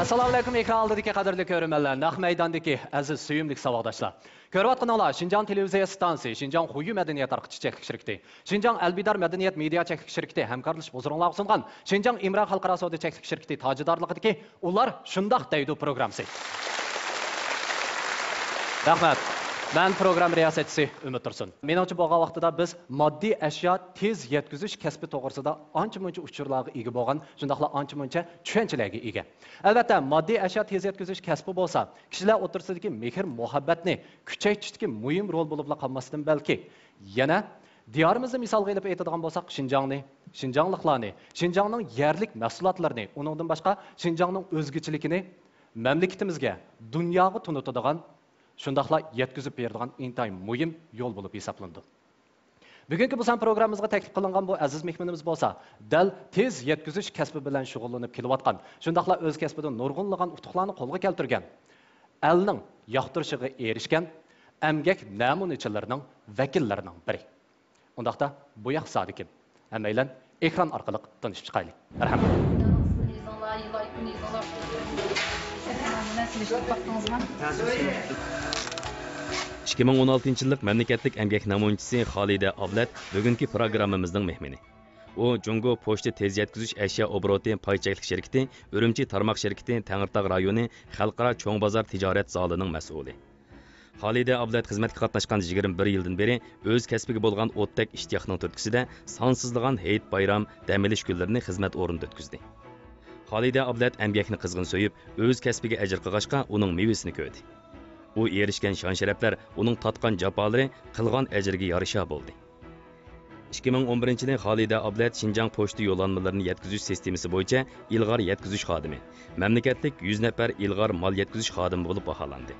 Assalamu alaykum ekran oldidagi qadrli ko'ruvchilar, naq maydondagi aziz suyumli savodashlar. Ko'rayotganlar Şinjan televiziya stansiyasi, Şinjan Xuyu madaniyat tarqitish cheklik shirkati, Şinjan Albidar madaniyat media cheklik shirkati hamkorlashib o'zroqlar sungan Şinjan Imra xalqaro savdo cheklik shirkati tajidorligidagi ular shundoq deydi programmasi. Rahmat. Ben program riyosatchisi Umid Tursun. Menimcha bo'lgan vaqtida biz moddiy ashyo tez yetkazish kasbi to'g'risida ancha-muncha uchurlarga ega bo'lgan, shundaqla ancha-muncha tushunchalarga ega. Albatta, moddiy ashyo tez yetkazish kasbi bo'lsa, kishilar o'rtasidagi mehr muhabbatni kuchaytirishdagi muhim rol bo'lib qolmasdan balki yana diyorimizda misolga olib aytadigan bo'lsak, Şinjanni, Şinjanliklarni, Şinjanning yerlik mahsulotlarini, uningdan boshqa Şinjanning o'zgachiligini mamlakatimizga, dunyoga tunutadigan shundaqla yetkazib beradigan intayin muhim yo'l bo'lib hisoblandi. Bugungi bu programmamizga taklif qilingan bu aziz mehmonimiz bo'lsa, dal tez yetkazish kasbi bilan shug'ullanib kelayotgan, shundaqla o'z kasbida nurg'unlagan utuqlarni qo'lga keltirgan, elning yoqtirishiga erishgan emgak namunachilarining vakillarining biri. Undaqda bu yoq sodikim. Hammaylar ekran orqali tanishib chiqaylik. Marhamat. 2016 yillik mamlakatlik emgak namunchisi Xolida Ablat bugungi programmamizning mehmoni. U Jungo Pochta tez yetkazish ashyo obroti paychaklik shirkati, Urumchi tarmoq shirkati, Tangirtog' rayoni xalqaro cho'ng bozor tijorat zalining mas'uli. Xolida Ablat xizmatga qatnashgan 21 yildan beri o'z kasbiga bo'lgan o'tdak ishtiyoqning turtkisida sonsizlagan hayit bayram, dam olish kunlarini xizmat o'rnida o'tkazdi. Xolida Ablat emgakni qizg'in so'yib, o'z kasbiga ajr qilg'achqa uning mevasini ko'rdi. U erishgan shon-sharaflar uning tatgan jafolari qilgan ajriga yarasha bo'ldi. 2011-yili Xolida Ablat Şinjan pochta yo'llanmalarini yetkazish sistemasi bo'yicha ilg'or yetkazish xodimi, mamlakatlik 100 nafar ilg'or mol yetkazish xodimi bo'lib baholandi.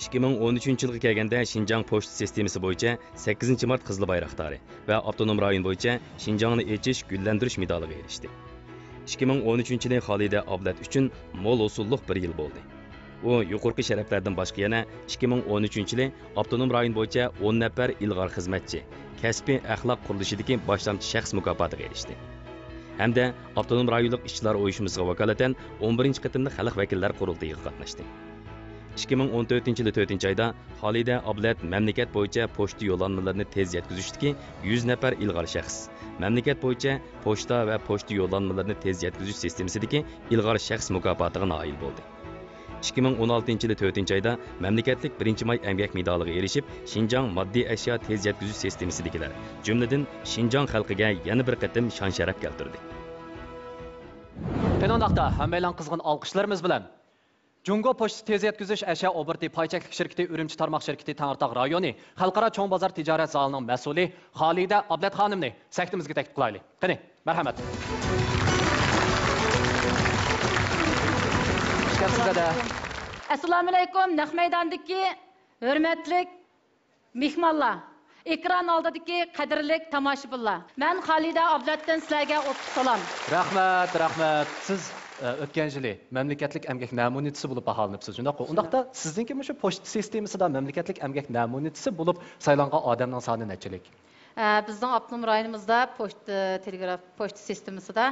2013-yilga kelganda Şinjan pochta sistemasi bo'yicha 8-mart Qizil bayroqdori va avtonom rayon bo'yicha Şinjanni echish, gullantirish medaliga erishdi. 2013-yili Xolida Ablat uchun mo'l usulliq bir yil bo'ldi. U yuqorqi sharaflardan boshqa yana 2013-yili avtonom rayon bo'yicha 10 nafar ilg'or xizmatchi kasbiy axloq qurilishidagi boshlamchi shaxs mukofotiga erishdi. Hamda avtonom rayonlik ishchilar uyushmasiga vakolatan 11-qatimli xalq vakillar qurultayiga qatnashdi. 2014-yili 4-oyda Xolida Ablat mamlakat bo'yicha pochta yo'llanmalarini tez yetkazishdagi 100 nafar ilg'or shaxs, mamlakat bo'yicha pochta va pochta yo'llanmalarini tez yetkazish sistemasidagi ilg'or shaxs mukofotiga noil bo'ldi. 2016-yili 4-oyda mamlakatlik 1-may emgak medaliga erishib, Şinjan moddiy ashyo tez yetkazish sistemasidagilar, jumladan Şinjan xalqiga yana bir qatim shon-sharaf keltirdi. Penondaqda hammaylar qizg'in olqishlarimiz bilan Jungo Pochta tez yetkazish ashyo obroti paychaklik shirkati, Urumchi tarmoq shirkati, Tangirtog' rayoni xalqaro cho'ng bozor tijorat zalining mas'uli Xolida Ablat xonimni saktimizga taklif qilaylik. Qani, marhamat. Assalomu alaykum, naq maydondagi hurmatli mehmonlar, ekran oldidagi qadrli tomoshabinlar. Men Xolida Ablatdan sizlarga o'tib salom. Rahmat. Siz o'tgan yili mamlakatlik emgak namunachisi bo'lib baholanibsiz. Shundaq-ku. Undaqda sizningki shu pochta sistemasida mamlakatlik emgak namunachisi bo'lib saylangan odamning soni nechilik? Bizning avtonom rayonimizda pochta sistemasida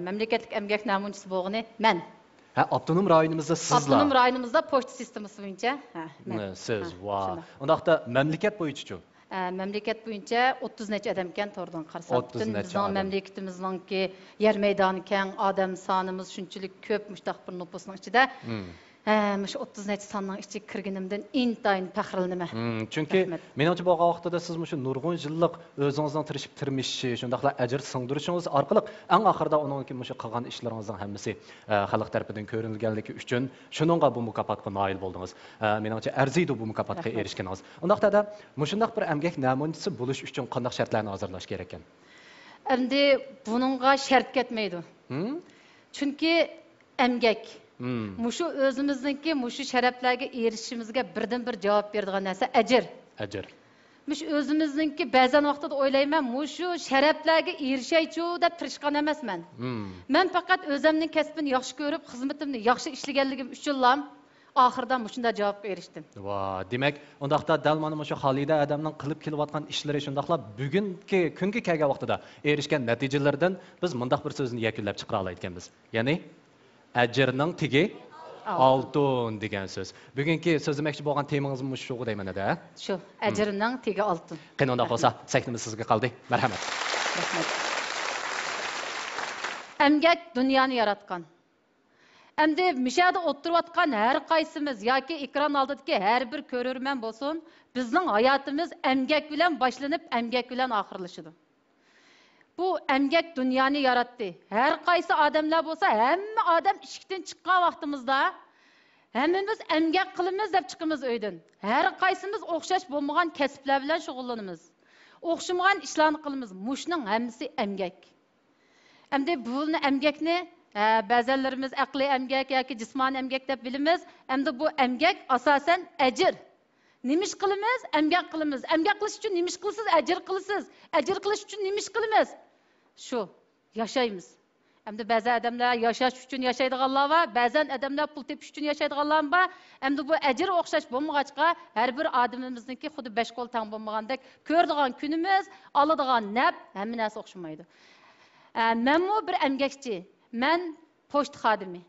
mamlakatlik emgak namunachisi bo'lgani men. Avtonom rayonimizda sizlar. Avtonom rayonimizda pochta sistemasi bo'yicha, siz. Vau. Undaqda mamlakat bo'yicha-chu? Mamlakat bo'yicha 30 necha odam ekan, to'g'ridan qarasak, butun bizning mamlakatimizning yer maydoni keng, odam sonimiz shunchalik ko'p mushtaq bir nüfusning ichida. Mush 30 necha sonning ichiga kirganimdan intayin faxrlanaman. Chunki menimcha bo'lgan vaqtida siz shu nurg'un yillik o'zingizning tirishib tirmishi, shundaqla ajr singdirishingiz orqali eng oxirida uningki shu qilgan ishlaringizning hammasi xalq tarafidan ko'rilganligi uchun shuningga bu mukofotga noil bo'ldingiz. Menimcha arziydi bu mukofotga erishganingiz. Undaqda shundaq bir emgak namunachisi bo'lish uchun qanday shartlarni hozirlash kerak ekan? Endi buningga shart ketmaydi. Chunki emgak Mushu o'zimizningki mushu sharaflarga erishishimizga birdan bir javob beradigan narsa ajr. Mush o'zimizningki ba'zan vaqtida o'ylayman, mushu sharaflarga erishaychu deb tirishgan emasman. Men faqat o'zimning kasbini yaxshi ko'rib, xizmatimni yaxshi ishlaganligim uchunlam oxirida shunday javobga erishdim. Demak, undaqda dal mana shu Xolida adamning qilib kelayotgan ishlari shundaqla bugungi kunga kelgan vaqtida erishgan natijalardan biz mundaq bir so'zni yakunlab chiqara olganmiz. Ya'ni Ajirning tigi oltin degan so'z. Bugungi so'zlamoqchi bo'lgan temangiz shu deyman-da. Shu, ajrining tegi oltin. Qani unda bo'lsa, sahnimiz sizga qoldi. Marhamat. Rahmat. Emgek dunyoni yaratgan. Endi mishada o'tirayotgan har qaysimiz yoki ekran oldidagi har bir ko'rurman bo'lsin, bizning hayotimiz emgak bilan boshlanib, emgak bilan oxirlashadi. Bu emgak dunyoni yaratdi. Har qaysi odamlar bo'lsa, hamma odam ishikdan chiqqan vaqtimizda hammamiz emgak qilamiz deb chiqamiz uydan. Har qaysimiz o'xshash bo'lmagan kasblar bilan shug'ullanamiz. O'xshamagan ishlarni qilamiz. Mushning hammasi emgak. Endi bu emgakni ba'zilarimiz aqliy emgak yoki jismoniy emgak deb bilamiz. Endi bu emgak asosan ajr. Nimish qilamiz? Emgak qilamiz. Emgak qilish uchun nimish qilasiz? Ajr qilasiz. Ajr qilish uchun nimish qilamiz? Shu, yashaymiz. Endi ba'zi odamlar yashash uchun yashaydiganlar va ba'zan odamlar pul tepish uchun yashaydiganlar bor. Endi bu ajr o'xshash bo'lmag'achqa, har bir odamimizniki xuddi 5 qo'l tang bo'lmagandek, ko'rdigan kunimiz, oladigan nab hamma narsa o'xshamaydi. Menmi bir emgakchi, men pochta xodimi.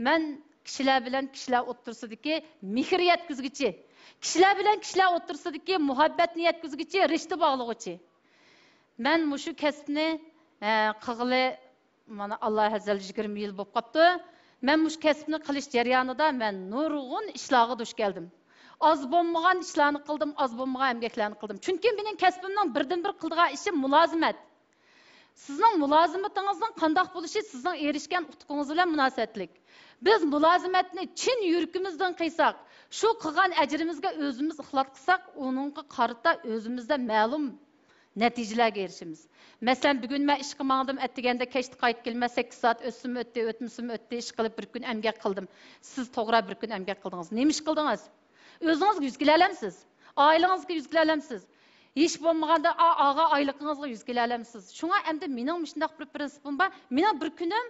Men kishilar bilan kishilar o'tirsidiki, mehr yetkazguchi. Kishilar bilan kishilar o'tirsidiki, muhabbatni yetkazguchi, rishta bog'lag'uchi. Men mushu kasbni qilg'ili mana Alloh azal 20 yil bo'lib qopti. Men mush kasbni qilish jarayonida men nurg'un ishlarga duch keldim. Az bo'lmagan ishlarni qildim, az bo'lmagan emgaklarni qildim. Chunki mening kasbimning birdan-bir qildigan ishim mulozimat. Sizning mulozimatingizning qanday bo'lishi sizning erishgan utuqingiz bilan munosabatlik. Biz mulozimatni chin yuragimizdan qilsak, shu qilgan ajrimizga o'zimiz ixlos qilsak, uningga qarata o'zimizda ma'lum natijalarga erishamiz. Masalan, bugun men ishga mangdim, atdiganda kechda qaytib kelmay 8 soat o'tsin o'tdi, ish qilib bir kun emgak qildim. Siz to'g'ri bir kun emgak qildingiz. Nima ish qildingiz? O'zingizga yuzgila olamsiz. Oilangizga yuzgila olamsiz. Hech bo'lmaganda og'a oyligingizga yuzgila olamsiz. Shunga endi mening shunday bir prinsipim bor. Mening bir kunim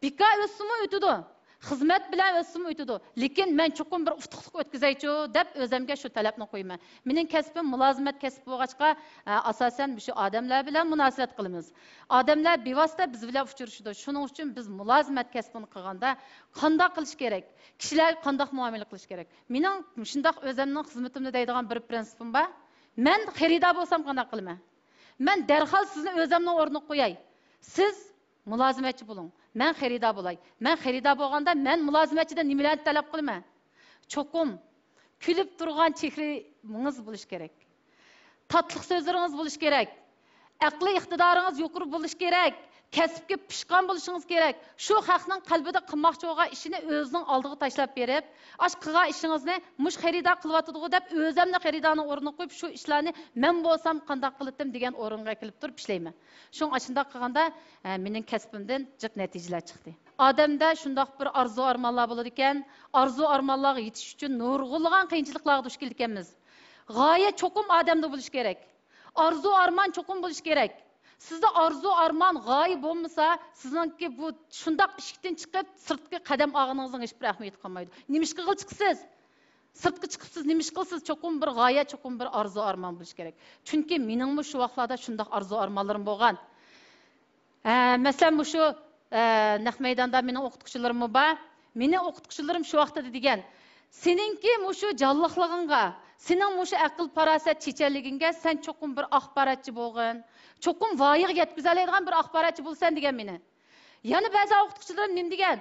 bika o'simi o'tadi. Xizmat bilan o'simi o'tadi. Lekin men cho'qim bir utuqlik o'tkazaychi deb o'zimga shu talabni qo'yaman. Mening kasbim mulozimat kasbi bo'lg'achqa, asosan shu odamlar bilan munosabat qilamiz. Odamlar bevosita biz bilan uchrashadi. Shuning uchun biz mulozimat kasbini qilganda qanday qilish kerak? Kishilar qanday muomala qilish kerak? Mening shunday o'zimning xizmatimda deydigan bir prinsipim bor. Men xaridor bo'lsam qanday qilaman? Men darhol sizni o'zimning o'rniga qo'yay. Siz mulozimatchi bo'ling. Men xaridor bo'lay. Men xaridor bo'lganda men mulozimatchidan nimalarni talab qilaman? Cho'qim kulib turgan chehringiz bo'lish kerak. Tatliq so'zlaringiz bo'lish kerak. Aqliy iqtidoringiz yuqori bo'lish kerak. Kasbga pishqon bo'lishingiz kerak. Shu xalqning qalbida qilmoqchi bo'lgan ishini o'zining oldiga tashlab berib, ash qilgan ishingizni mush xaridor qilyotidi deb o'zimni xaridorning o'rniga qo'yib, shu ishlarni men bo'lsam qanday qildim degan o'ringa kelib turib ishlayman. Shung ashunda qilganda mening kasbimdan jiq natijalar chiqdi. Odamda shundoq bir arzu armonlar bo'ladi ekan, arzu armonlarga yetish uchun nurg'ulg'an qiyinchiliklarga duch kelganmiz. G'oya cho'qim odamda bo'lish kerak. Arzu armon cho'qim bo'lish kerak. Sizda arzu armon g'oya bo'lmasa, sizningki bu shundoq ishikdan chiqib, sirtga qadam og'iningizning hech bir ahamiyati qolmaydi. Nimish qilib chiqsiz? Sirtga chiqibsiz, nimish qilsiz? Cho'qim bir g'oya, cho'qim bir arzu armon bo'lish kerak. Chunki meningmi shu vaqtlarda shundoq arzu armonlarim bo'lgan. Masalan, shu naq maydonda mening o'qituvchilarim bor. Mening o'qituvchilarim shu vaqtda degan, seninki shu jonliqligingga, sening shu aql farosat chechanligingga sen cho'qim bir axborotchi bo'lgin. Cho'qim voyaga yetkazadigan bir axborotchi bo'lsan degan meni. Yana ba'zi o'qituvchilarim nima degan?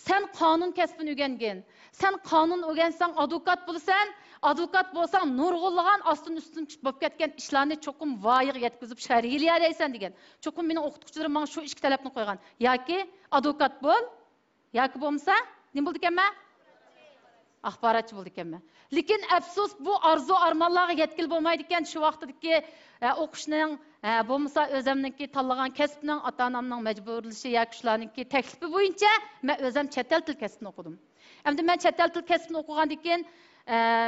Sen qonun kasbini o'rgangin. Sen qonun o'rgansang advokat bo'lsan, advokat bo'lsang nurg'ulg'an ostin-ustin bo'lib ketgan ishlarni cho'qim voyaga yetkazib sharhlaysan degan. Cho'qim meni o'qituvchilarim menga shu ikki talabni qo'ygan. Yoki advokat bo'l, yoki bo'lmasa nima bo'ldi ekanman? Axborotchi bo'ldi ekanman. Lekin afsus bu arzu armonlarga yetkil bo'lmaydi ekan. Shu vaqtdagi o'qishning bo'lmasa o'zimningki tanlagan kasbning ota-onamning majburlashi yoki shularningki taklifi bo'yicha men o'zim chet el til kasbini o'qidim. Endi men chet el til kasbini o'qigandan keyin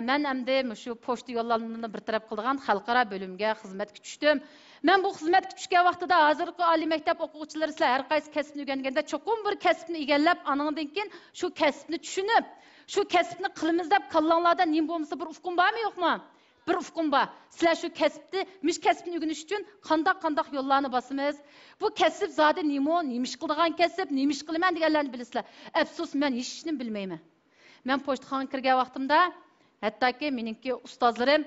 men endi shu pochta yo'llanmalarini bir taraf qilgan xalqaro bo'limga xizmatga tushdim. Men bu xizmatga tushgan vaqtida hozirgi oliy maktab o'quvchilari sizlar har qaysi kasbni o'rganganda cho'qim bir kasbni egallab, anandan keyin shu kasbni tushunib, shu kasbni qilamiz deb kallanglarda nima bo'lmasa bir ufqum bormi yo'qmi? bir ufqum bor. Sizlar shu kasbni, mish kasbni o'rganish uchun qandoq yo'llarni bosamiz? Bu kasb zodi nima, nimish qiladigan kasb, nimish qilaman deganlarni bilasizlar. Afsus, men hech nima bilmayman. Men pochtaxonaga kirgan vaqtimda, hattoki meningki ustozlarim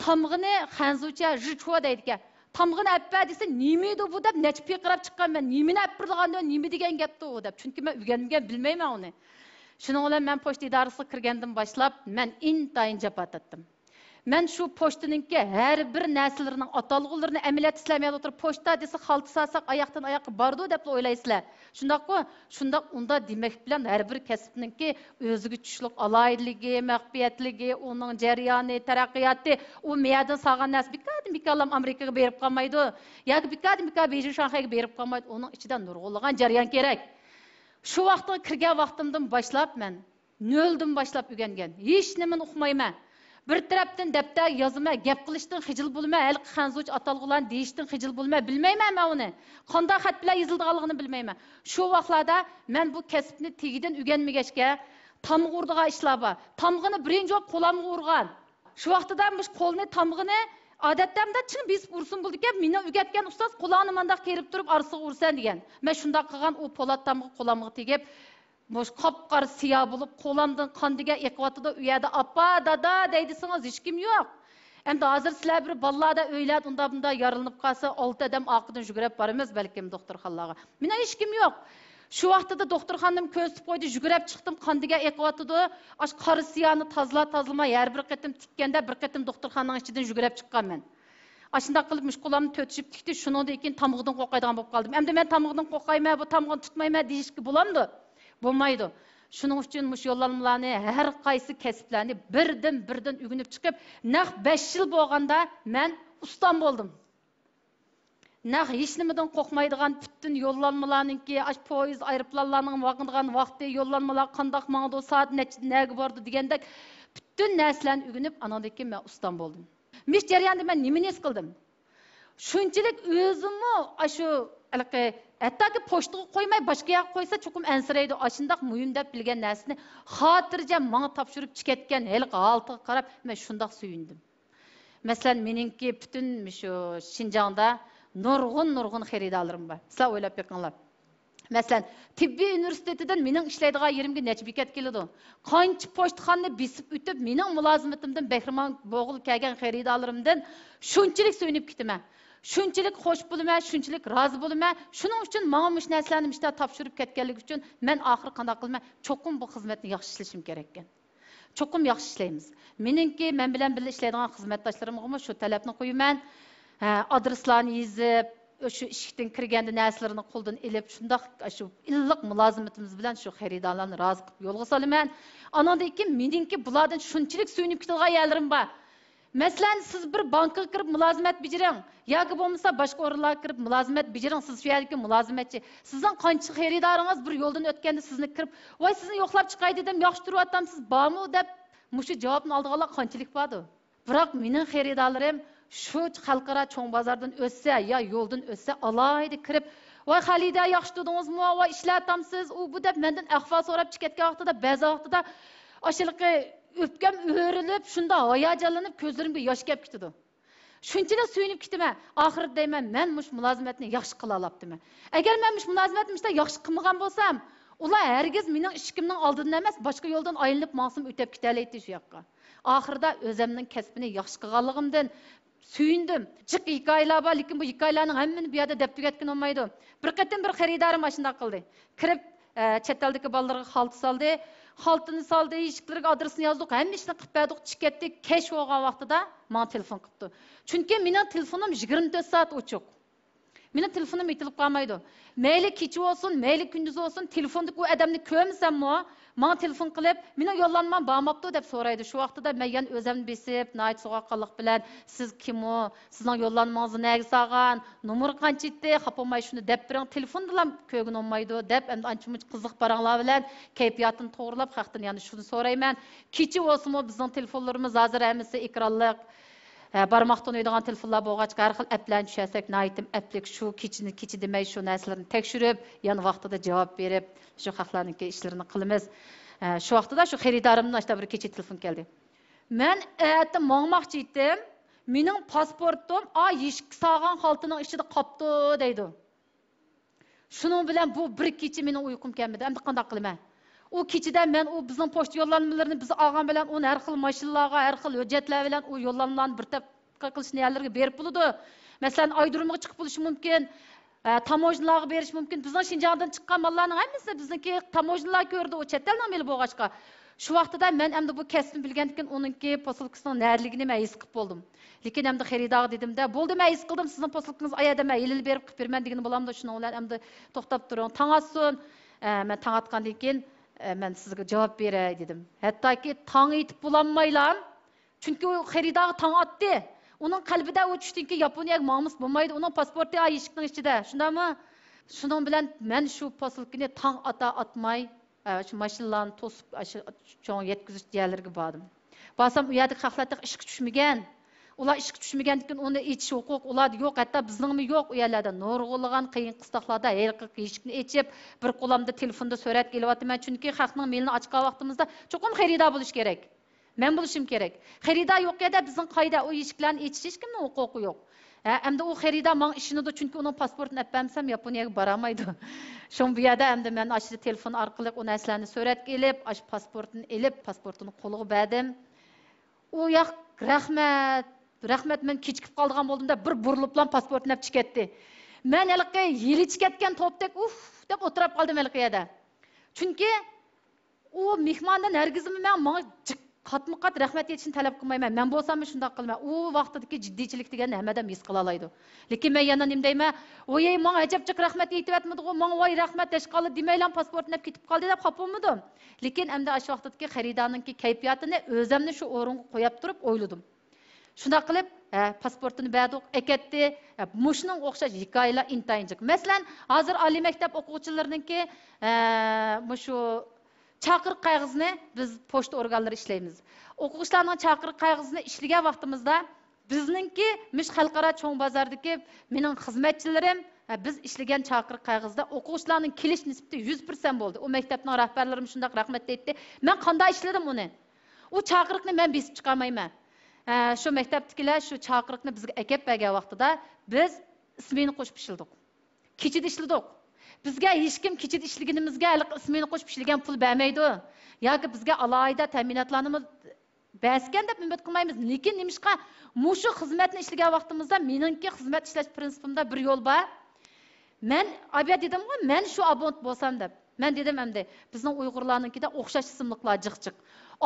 tamg'ini xanzucha jichvo deydi ekan. Tamg'ini appa desa, nima edi bu deb nechpi qarab chiqqanman. Nimani appirdiganda, nima degan gapdi u deb. Chunki men o'rganmagan, bilmayman uni. Shuning bilan men pochta idorasiga kirgandan boshlab men intayin jafo tortdim. Men shu pochtaninki har bir narsalarning atalg'ularini amaliyot islamay o'tirib pochta desa xalta salsak oyoqdan oyoqqa bordi deb o'ylaysizlar. Shundaqmi? Shundaq unda demak bilan har bir kasbninki o'ziga tushliq aloyidligi, maxfiyatligi, uning jarayoni, taraqqiyoti, u meyadan salgan narsa bikadim Amerikaga berib qolmaydi. yoki bikadim Beijing Shanxayga berib qolmaydi. Uning ichida nurg'unlagan jarayon kerak. Shu vaqtga kirgan vaqtimdan boshlab men noldan boshlab o'rgangan. Hech nimani o'qimayman. Bir tarafdan daftar yozma, gap qilishdan xijil bo'lma, hal xanzuch atalg'ularni deyishdan xijil bo'lma, bilmayman men uni. Qanday xat bilan yozilganligini bilmayman. Shu vaqtlarda men bu kasbni tegidan o'rganmagachga tamg'urdigan ishlar bor. Tamg'ini birinchi qo'lamga urgan. Shu vaqtida mush qo'lni tamg'ini odatda chin besib ursin bo'ldi ekan, meni o'rgatgan ustoz qo'lini mandaq kerib turib arsiga ursan degan. Men shunday qilgan, u po'lat tamg'i qo'lamga tegib boş qapqar siya bo'lib qo'lamdan qondiga eqvatida u yerda appa dada deydisingiz hech kim yo'q. Endi hozir sizlar bir ballada o'ylab unda yaralanib qolsa 6 odam orqadan yugurib boramiz balkim doktorxonalarga. Mena hech kim yo'q. Shu vaqtida doktorxonim ko'rsatib qo'ydi, yugurib chiqdim, qondiga eqvatida ash qari siyani tozlamay har bir qatim tikkanda bir qatim doktorxonaning ichidan yugurib chiqqanman. Ashunda qilib mushqulamni to'tishib tikdi, shundan keyin tamg'idan qo'rqaydigan bo'lib qoldim. Endi men tamg'idan qo'rqayman, bu tamg'ini tutmayman deyishga bo'lamdi. Bo'lmaydi. Shuning uchun mush yo'llanmalarni har qaysi kasblarni birdan o'rganib chiqib, naq 5 yil bo'lganda men ustam bo'ldim. Naq hech nimadan qo'rqmaydigan bütün yo'llanmalarningki, ash poyezd, aeroplanlarning vaqtigan vaqti, yo'llanmalar qandoq mangdi, soat nega bordi degandek bütün narsalarni o'rganib, anandan keyin men ustam bo'ldim. Mish jarayonda men nimani his qildim? Shunchalik o'zimni ashu hattoki pochtaga qo'ymay boshqa yoqqa qo'ysa cho'qim ansiraydi. Ashundaq muhim deb bilgan narsani xotirjam menga topshirib chiqatgan haliga holatiga qarab men shundoq suyundim. Masalan, meningki bütün shu Shinjongda nurg'un xaridorlarim bor. Sizlar o'ylab beqinglar. Masalan, tibbiy universitetidan mening ishlaydigan yerimga necha bekat keladi. Qancha pochtaxonni besib o'tib, mening mulozimatimdan bahramand bo'g'il kelgan xaridorlarimdan shunchalik suyunib ketaman. Shunchalik xo'sh bo'laman, shunchalik rozi bo'laman. Shuning uchun menga mush narsalarni mishta topshirib ketganligi uchun men oxir qanday qilman? Cho'qim bu xizmatni yaxshi ishlashim kerak ekan. Cho'qim yaxshi ishlaymiz. Meningki men bilan birga ishlaydigan xizmatdoshlarimga shu talabni qo'yaman. Adreslarni yozib, shu ishdan kirganda narsalarni qo'ldan elib, shundoq shu illiq mulozimatimiz bilan shu xaridorlarni rozi qilib yo'lga solaman. Anandan keyin meningki bulardan shunchalik suyunib ketadigan yerlarim bor. Masalan, siz bir bankka kirib mulozimat bajaring yoki bo'lmasa boshqa o'rinlarga kirib mulozimat bajaring, siz shu yerdagi mulozimatchi. Sizning qancha xaridoringiz bir yo'ldan o'tganda sizni kirib, "Voy, sizni yo'qlab chiqay dedim, yaxshi turyapsiz, bormi?" deb mushu javobni oldiganlar qanchalik bordi. Biroq mening xaridorlarim shu xalqaro cho'ng bozordan o'tsa yo yo'ldan o'tsa alayda kirib, "Voy, Xalida, yaxshi turdingizmi? Voy, ishlatamsiz?" u bu deb mendan ahvol so'rab chiqayotgan vaqtida ba'zi vaqtida ashiliqi o'pkam o'rilib, shunda hayajonlanib ko'zlarimga yosh kelib ketdi. Shunchalik suyunib ketaman. Oxirida deyman, men mush mulozimatni yaxshi qila olabdiman. Agar men mush mulozimatni yaxshi qilmagan bo'lsam, ular hargiz mening ishimning oldidan emas, boshqa yo'ldan aylanib maqsim o'tib ketalaydi shu yoqqa. Oxirida o'zimning kasbini yaxshi qilganligimdan suyundim. Jiq hikoyalar bor, lekin bu hikoyalarning hammani bu yerda deb tugatgan olmaydi. Bir qatim bir xaridorim shunday qildi. Kirib chet eldagi bolalarga xalta soldi. Xaltini soldi, eshiklarga adresini yozdik, hamma ishni qilib berdik, chiqatdik. Kech bo'lgan vaqtida menga telefon qildi. Chunki mening telefonim 24 soat ochiq. Mening telefonim itilib qolmaydi. Mayli kecha olsun, mayli kunduz olsun, telefondagi u odamni ko'rmasammi, menga telefon qilib, "Meni yo'llanmam bormabdi" deb so'raydi. Shu vaqtida men yana o'zimni besib, nayt so'qqanlik bilan, "Siz kim o? Sizning yo'llanmangizni nega solgan? Nomer qancha edi? Xapolmay shuni deb bering, telefondan ko'rgin olmaydi" deb endi ancha-muncha qiziq paranglar bilan kayfiyatini to'g'rilab, haqdan yana shuni so'rayman. Kecha olsunmi bizning telefonlarimiz hozir hammasi ekranliq. Barmoqdan o'ydigan telefonlar bo'lg'ach, har xil applarni tushasak, naytim applik shu kechi demay shu narsalarni tekshirib, yana vaqtida javob berib, shu xalqlarning ishlarini qilamiz. Shu vaqtida shu xaridorimdan bir kecha telefon keldi. Men erta mangmoqchi edim. Mening pasportim eshik sağan xaltining ichida qopdi deydi. Shuning bilan bu bir kecha mening uyqum kelmadi. Endi qanday qilaman? O kechida men bizning pochta yo'llanmalarini biz olgan bilan uni har xil mashinalarga, har xil hujjatlar bilan o yo'llanmalarni bir tarafa qilishni yerlarga berib bo'ladi. Masalan, aydirmaga chiqib bo'lishi mumkin. Tamojnalarga berish mumkin. Bizning Şinjandan chiqqan mallarning hammasi bizniki tamojnalar ko'rdi, o chet eldan meli bo'lg'achqa. Shu vaqtida men endi bu kasbni bilgandan uningki posilkasining nariligini men his qilib boldim. Lekin endi xaridorga dedimda, bo'ldi men his qildim, sizning posilkangiz ayada men yilil berib qilib berman degan bo'lamda, shuning bilan endi to'xtab turing. Tong atsin. Men tong atgandan keyin men sizga javob beray dedim. Hattoki tong etib bo'lanmaylam. Chunki u xaridorga tong atdi. Onun qalbida o tushdiki Yaponiyaga ma'mus bo'lmaydi. Uning pasporti eshikning ichida. Shundami? Shuning bilan men shu posilkani tong atmay shu mashinalarni to'sib cho'ng yetkazish joylariga bordim. Borsam u yerda xalqlar ishga tushmagan. Ular ishga tushmagandan uni ichish huquq ular yo'q, hatto bizningmi yo'q u yerlarda. Nurg'ulg'an qiyin qistoqlarda har eshikni ochib, bir qo'limda telefonda surat kelyapman, chunki xalqning mailini ochgan vaqtimizda cho'qim xaridor bo'lish kerak. Men bo'lishim kerak. Xaridor yo'q edi, bizning qoida o eshiklarni ochish hech kimning huquqi yo'q. Endi u xaridor men ishini chunki uning pasportini olmamsam Yaponiyaga boramaydi. Shun bu yerda endi men ashli telefon orqali u narsalarni suratga olib, ash pasportini olib, pasportini qo'liga berdim. U yoq rahmat men kechikib qolgan bo'ldimda bir buriliblan pasportini olib chiqatdi. Men haliqqa yilichib ketgan to'pdek deb o'tirib qoldim haliqada. Chunki u mehmondan hargizmi men qatma-qat rahmat etishini talab qilmayman. Men bo'lsam shunday qilmayman. U vaqtidagi jiddiychilik deganni hammadan his qila oladi. Lekin men yana nima deyman? Voy, menga ajabchiq rahmat aytibotmidi-ku, menga voy rahmat tashqali demaylam pasportini olib ketib qoldi deb xafaolmadim. Lekin endi shu vaqtdagi xaridorning kayfiyatini o'zimni shu o'ringa qo'yib turib o'yladim. Shunday qilib, pasportini berdik, ekatdi. Mushning o'xshash hikoyalar intayinjiq. Masalan, hozir oliy maktab o'quvchilarininki shu chaqiriq qayg'isini biz pochta organlari ishlaymiz. O'quvchilarning chaqiriq qayg'isini ishlagan vaqtimizda bizningki xalqaro cho'ng bozordagi mening xizmatchilarim biz ishlagan chaqiriq qayg'isida o'quvchilarning kelish nisbati 100% bo'ldi. O maktabning rahbarlarim shunday rahmat aytdi. Men qanday ishladim uni? U chaqiriqni men besib chiqarmayman. Shu maktabdagilar shu chaqiriqni bizga akab bergan vaqtida biz ismini qo'shib ishildik. Kechida ishladik. Bizga hech kim kechida ishlaganimizga ismini qo'shib ishlagan pul bermaydi. Yoki bizga alohida ta'minotlarni bergan deb umid qilmaymiz. Lekin nimishqa mushu xizmatni ishlagan vaqtimizda meningki xizmat ishlash prinsipimda bir yo'l bor. Men abiyat dedim-ku, men shu abont bo'lsam deb. Men dedim endi bizning Uyg'urlarninkida o'xshash ismliqlar jiq-jiq.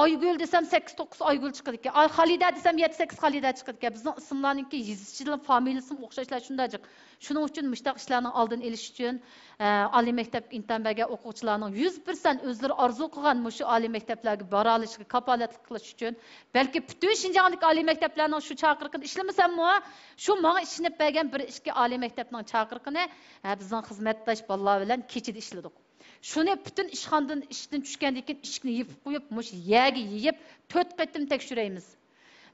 Aygul desem 8-9 Aygul chiqadi ekan. Xalida desem 7-8 Xalida chiqadi ekan. Bizning ismlarninki yezishchilar familiyasi o'xshashlar shundajik. Shuning uchun mushtaq ishlarning oldini olish uchun oliy maktab intanbaga o'quvchilarning 100% o'zlari orzu qilgan mushu oliy maktablarga bora olishiga kafolat qilish uchun balki butun Shinjongdagi oliy maktablarning shu chaqiriqini ishlamasam-mu, shu menga ishinib bergan bir ishki oliy maktabning chaqiriqini bizning xizmatdosh bolalar bilan kechida ishladik. Shuni butun ishxonadan ishdan tushgandan keyin ishni yeb qo'yib, mush yaga yeyib 4 qatim tekshiraymiz.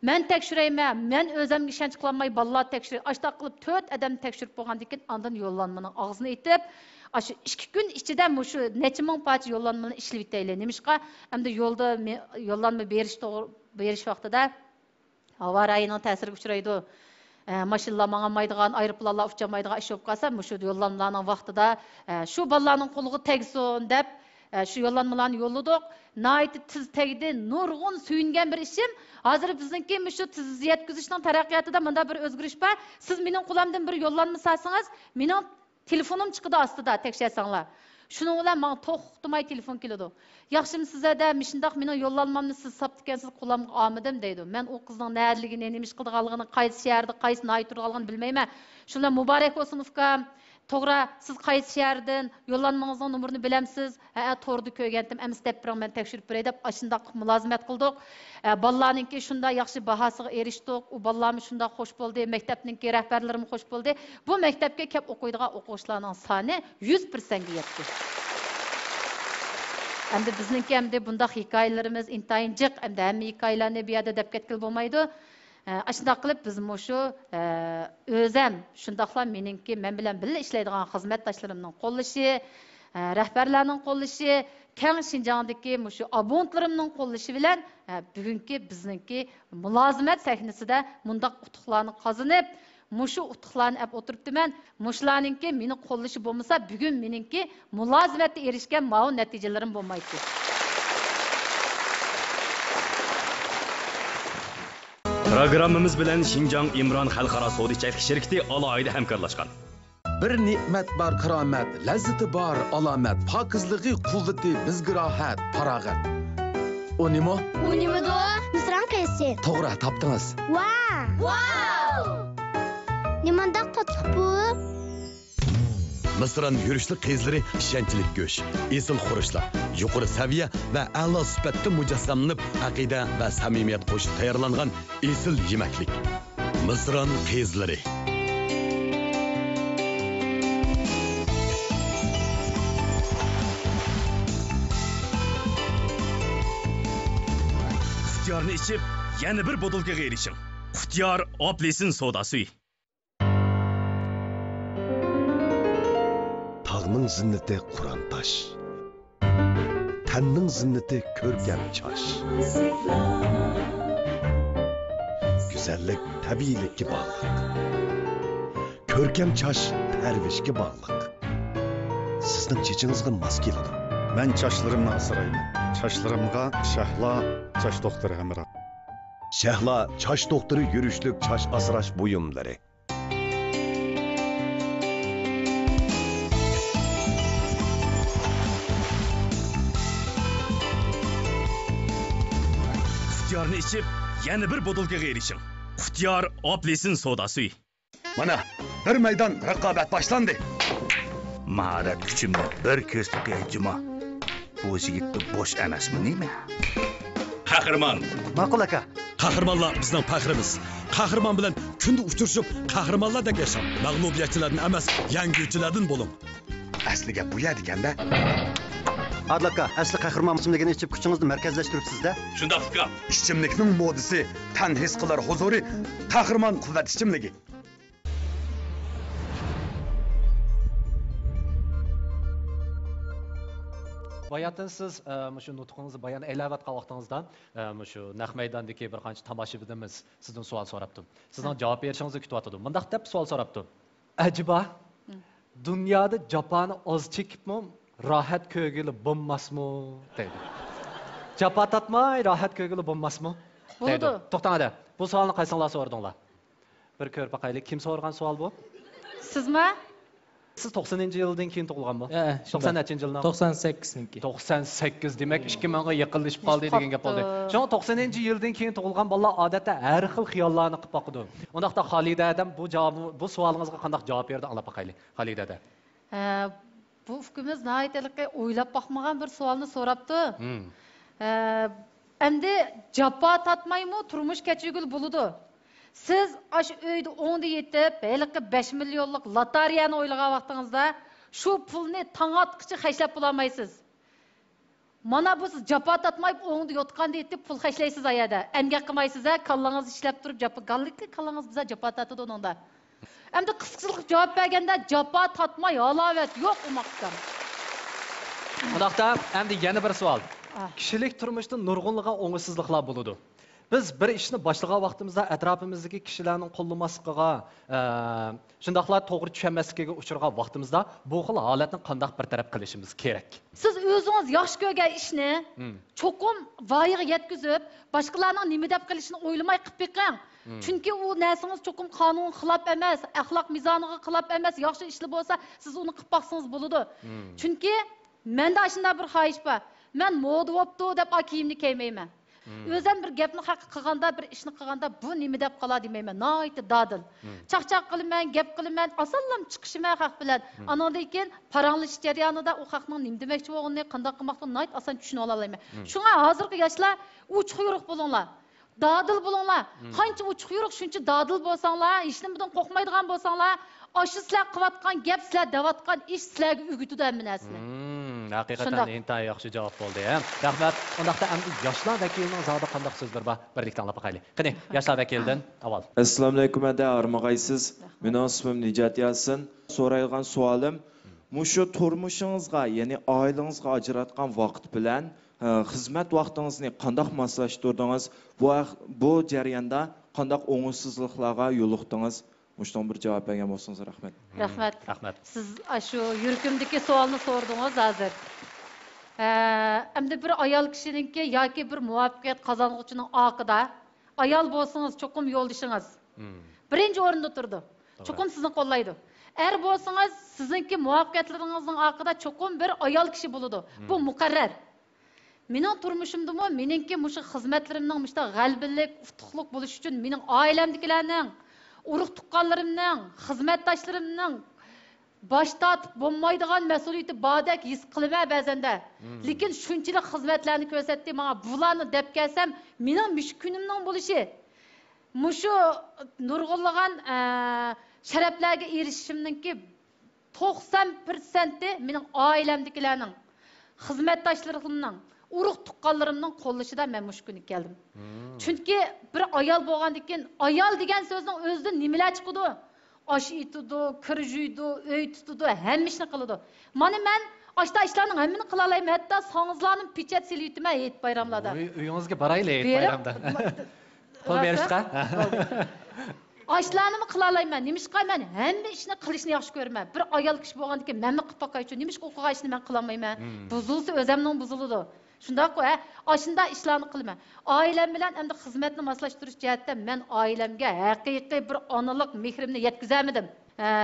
Men tekshirayman, men o'zimga ishonch qilolmay bolalar tekshirib, ashta qilib 4 odam tekshirib bo'lgandan keyin ondan yo'llanmaning og'zini aytib, shu 2 kun ichida mushu necha ming parcha yo'llanmani ishlab bitayli. Nimishqa endi yo'lda yo'llanma berish vaqtida havo rayining ta'siriga uchraydi. Mashinalar mangmaydigan, aeroplanlar uchmaydigan ish bo'lib qolsa, mushu yo'llanmalarning vaqtida shu bolalarning qo'liga tegsin deb shu yo'llanmalarni yo'lladik. Nayt tiz tegdi, nurg'un suyungan bir ishim. Hozir bizningki shu tiz yetkazishning taraqqiyotida menda bir o'zgarish bor. Siz mening qo'limdan bir yo'llanma salsangiz, mening telefonim chiqadi ostida tekshirsanglar. Shuning bilan men to'xtamay telefon keladi. Yaxshimi sizlarda shundoq mening yo'llanmamni siz saptgansiz qo'limga olmadim deydi. Men u qizning nariligini, nima ish qilganligini, qaysi shaharda, qaysi nay turganligini bilmayman. Shundan muborak bo'lsin ukam. To'g'ri, siz qaysi shahardan yo'llanmangizning nomerini bilamsiz? To'g'ri ko'rgandim. Emas deb men tekshirib beray deb shundoq mulozimat qildik. Bolalarningki shunday yaxshi bahosiga erishdik. U bolalarimiz shunday xush bo'ldi, maktabningki rahbarlarimiz xush bo'ldi. Bu maktabga kelib o'qiydigan o'quvchilarning soni 100% ga yetdi. Endi bizningki endi bundaq hikoyalarimiz intayin jiq, endi hamma hikoyalarni bu yerda deb ketgil bo'lmaydi. Shunday qilib biz mushu o'zim shundoqlar meningki men bilan birga ishlaydigan xizmatdoshlarimning qo'llashi, rahbarlarning qo'llashi, keng Şinjandagi shu abonentlarimning qo'llashi bilan bugungi bizningki mulozimat sahnasida mundaq utuqlarni qozonib, mushu utuqlarni ap o'tiribdiman. Mushlarningki meni qo'llashi bo'lmasa, bugun meningki mulozimatga erishgan ma'lum natijalarim bo'lmaydi. Programmamiz bilan Xinjiang Imron xalqaro savdo-ichkilik shirkati alohida hamkorlashgan. Bir ne'mat bar karomat, lazzati bar alomat, pokizligi quvvati bizga rohat, farog'at. O nima? U nimada? Misran qaysi? To'g'ri, topdingiz. Wow! Nimanda qotib bu? Misran yurishli qizlari ishonchlik go'sh, esil xurishlar, yuqori saviya va a'lo sifatda mujassamlanib, aqida va samimiyat qo'shib tayyorlangan esil yemaklik. Misran qizlari. Xutyorni ichib, yana bir botulkaga erishing. Xutyor Oplesin soda suyi. Tağның zinnati Qur'on tosh. Tanning zinnati ko'rkam chosh. Güzellik tabiiylikka bog'liq. Ko'rkam chosh tarvishga bog'liq. Sizning chechingizga mos keladi. Ben çaşlarımla asırayım. Çaşlarımga Şahla çaş doktoru hamra. Shahla chosh doktori yurishlik chosh asrash buyumlari. Xutyorni ichib, yana bir botulkaga erishing. Xutyor Oplesin soda suyi. Mana bir maydon raqobat boshlandi. Maharat kuchimni bir ko'rsatib aytjima. Bu yigitni bosh emasmi nima? Qahramon. Maqul aka. Qahramonlar bizning faxrimiz. Qahramon bilan kunda uchrashib, qahramonlardek yashab, mag'lubiyatchilardan emas, yanguvchilardan bo'ling. Asliga bu yer ekanda. Adlaka, asli qahramon ichimligini ichib kuchingizni markazlashtiribsiz-da. Shunda fikr. Ichimlikning modisi tan his qilar huzuri, qahramon quvvat ichimligi. Bayatın siz şu nutkunuzu bayan elavatqa vaqtingizda şu naq maydondagi bir qancha tomoshabinimiz sizdan savol so'rabdi. Sizdan javob berishingizni kutyapti. Mundaq deb savol so'rabdi. Ajiba dunyoda jafoni oz chekibmi, rohat ko'ngili bo'lmasmi dedi. Jafo tatmay rohat ko'ngili bo'lmasmi? Bo'ldi. To'xtanglar. Bu savolni qaysinglar so'radinglar? Bir ko'rib boqaylik. Kim so'ragan savol bu? Sizmi? Siz 90-yildan keyin tug'ilganmi? 90-yildan. 98'ninki. 98 demek 2000'ga yaqinlashib qoldi degan gap bo'ldi. Şu 90-yildan keyin tug'ilgan bolalar odatda har xil xiyollarni qilib boqadi. Undaqda Xolida adam bu savolingizga qanday javob berdi anglab boqaylik. Xolida ada. Bu fikrimiz nihoyatda o'ylab boqmagan bir savolni so'rabdi. Endi jafo tatmaymi turmush kechirgul bo'ladi. Siz aş uyda 10'da yetib, belki 5 milyonlik lotariyani o'ylagan vaqtingizda shu pulni tong atqicha xashlab bo'lmaysiz. Mana bu siz jafo tatmayib 10'da yotqanda yetib pul xashlaysiz ayada. Emgak qilmaysiz, kallangiz ishlab turib jafo gallikki kallangiz biza jafo tatadi onda. Endi qisqachilik javob berganda jafo tatmay halovat yo'q u maqsad. Undaqda endi yana bir savol. Kishilik turmushda nurg'unlig'a o'ngsizliklar bo'ladi. Biz bir ishni boshlagan vaqtimizda atrofimizdagi kishilarning qo'llamasligiga, shundaqlar to'g'ri tushunmasligiga uchragan vaqtimizda bu xil holatni qanday bartaraf qilishimiz kerak? Siz o'zingiz yaxshi ko'rgan ishni cho'qim voyaga yetkazib, boshqalarning nima deb qilishini o'ylamay qilib beqing. Chunki u narsangiz cho'qim qonun xilof emas, axloq mizoniga xilof emas, yaxshi ishli bo'lsa, siz uni qilib baqsangiz bo'ladi. Chunki menda shunday bir xohish bor. Men moda bo'pti deb kiyimni kiymayman. O'zim bir gapni haqq qilganda, bir ishni qilganda bu nima deb qoladi demayman. Noyta dadil. Chaqchaq qilaman, gap qilaman, asallam chiqishman haq bilan. Anondan keyin paranglish jarayonida u haqning nima demoqchi bo'lganini, qanday qilmoqni noyt asan tushuna olalayman. Shunga hozirgi yoshlar uch quyruq bo'linglar. Dadil bo'linglar. Qancha uch quyruq shuncha dadil bo'lsanglar, hech nimadan qo'rqmaydigan bo'lsanglar, oshi sizlar qilayotgan gap, sizlar davatgan ish sizlarga o'g'itadi hammasini. Haqiqatan intayin yaxshi javob bo'ldi. Rahmat. Undaqda endi yoshlar vakilining zodi qanday so'zlar bor? Birlikda anglab boqaylik. Qani, yoshlar vakilidan avval. Assalomu alaykum, ada armag'aysiz. Mening ismim Nijat Yasin. So'raydigan savolim, Muşu turmuşingizga, ya'ni oilangizga ajratgan vaqt bilan xizmat vaqtingizni qanday moslashtirdingiz? Bu jarayonda qanday o'ng'ishsizliklarga yo'liqdingiz? Muşdan bir cevap bergan bo'lsangiz rahmat. Rahmat. Siz shu yuragimdagi savolni so'radingiz hozir. Endi bir ayol kishiningki yoki bir muvaffaqiyat qozong'uchining oqida ayol bo'lsangiz cho'qim yo'ldishingiz birinchi o'rinda turdi. Cho'qim sizni qo'llaydi. Er bo'lsangiz sizningki muvaffaqiyatlaringizning oqida cho'qim bir ayol kishi bo'ladi. Bu muqarrar. Mening turmushimdimi, meningki mushu xizmatlarimning mushta g'albilik, utuqlik bo'lish uchun mening oilamdagilarning, urug' tuqqanlarimning, xizmatdoshlarimning bosh tortib bo'lmaydigan mas'uliyati bordek his qilaman ba'zanda. Lekin shunchalik xizmatlarni ko'rsatdi menga, bularni deb kelsam, mening mush kunimning bo'lishi, mushu nurg'unlagan sharaflarga erishishimninki 90% mening oilamdagilarning, xizmatdoshlarimning, urug' tuqqanlarimning qo'llashida men mush kunga keldim. Chunki bir ayol bo'lgandan keyin ayol degan so'zning o'zidan nimalar chiqadi? Osh etidi, kir yuydi, uy tutadi, hamma ishni qiladi. Mana men ashta ishlarning hammani qila olmayman, hatto song'izlarni pechat silayman Hayit bayramlarda. Uyingizga boraylik Hayit bayramda. Qo'l berishqa? Ashlarni qila olmayman. Nimishqa men hamma ishni qilishni yaxshi ko'raman. Bir ayol kishi bo'lgandan keyin menni qilib boqay uchun nimishqa o'qigan ishni men qila olmayman. Buzilsa o'zimning buziladi. Shundaq ashunda ishlarni qilaman. Oilam bilan endi xizmatni moslashtirish jihatda men oilamga haqiqiy bir onalik mehrimni yetkazamadim.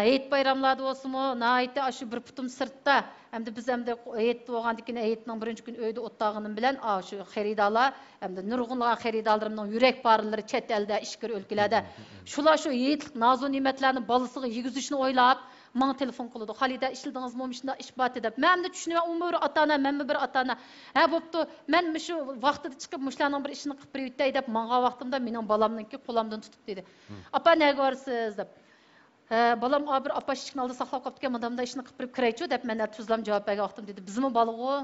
Hayit bayramlarda bo'lsinmi, naytda shu bir putum sirtda, endi biz endi hayit bo'lgandan keyin hayitning birinchi kun uyda o'tag'inim bilan shu xaridorlar, endi nurg'unlagan xaridorlarimning yurak parillari chet elda, ishkir o'lkalarda shular shu hayitlik nozu ne'matlarni bolasiga yegizishni o'ylab Bana telefon qiladi. Xalida ishladingiz mi shunda ish bor deb. Men de tushunib umr ota-ona, men bir ota-ona. Ha bo'pti, men shu vaqtida chiqib mushlarning bir ishini qilib berayotay deb, menga vaqtimda mening bolamningki qo'limdan tutib dedi. Apa nega borsiz deb. Balam bir apa ishni oldi saqlab qolibdi, madamda ishni qilib berib kiraychi deb men tuzlam javob bergan vaqtim dedi. Bizmi balog'i?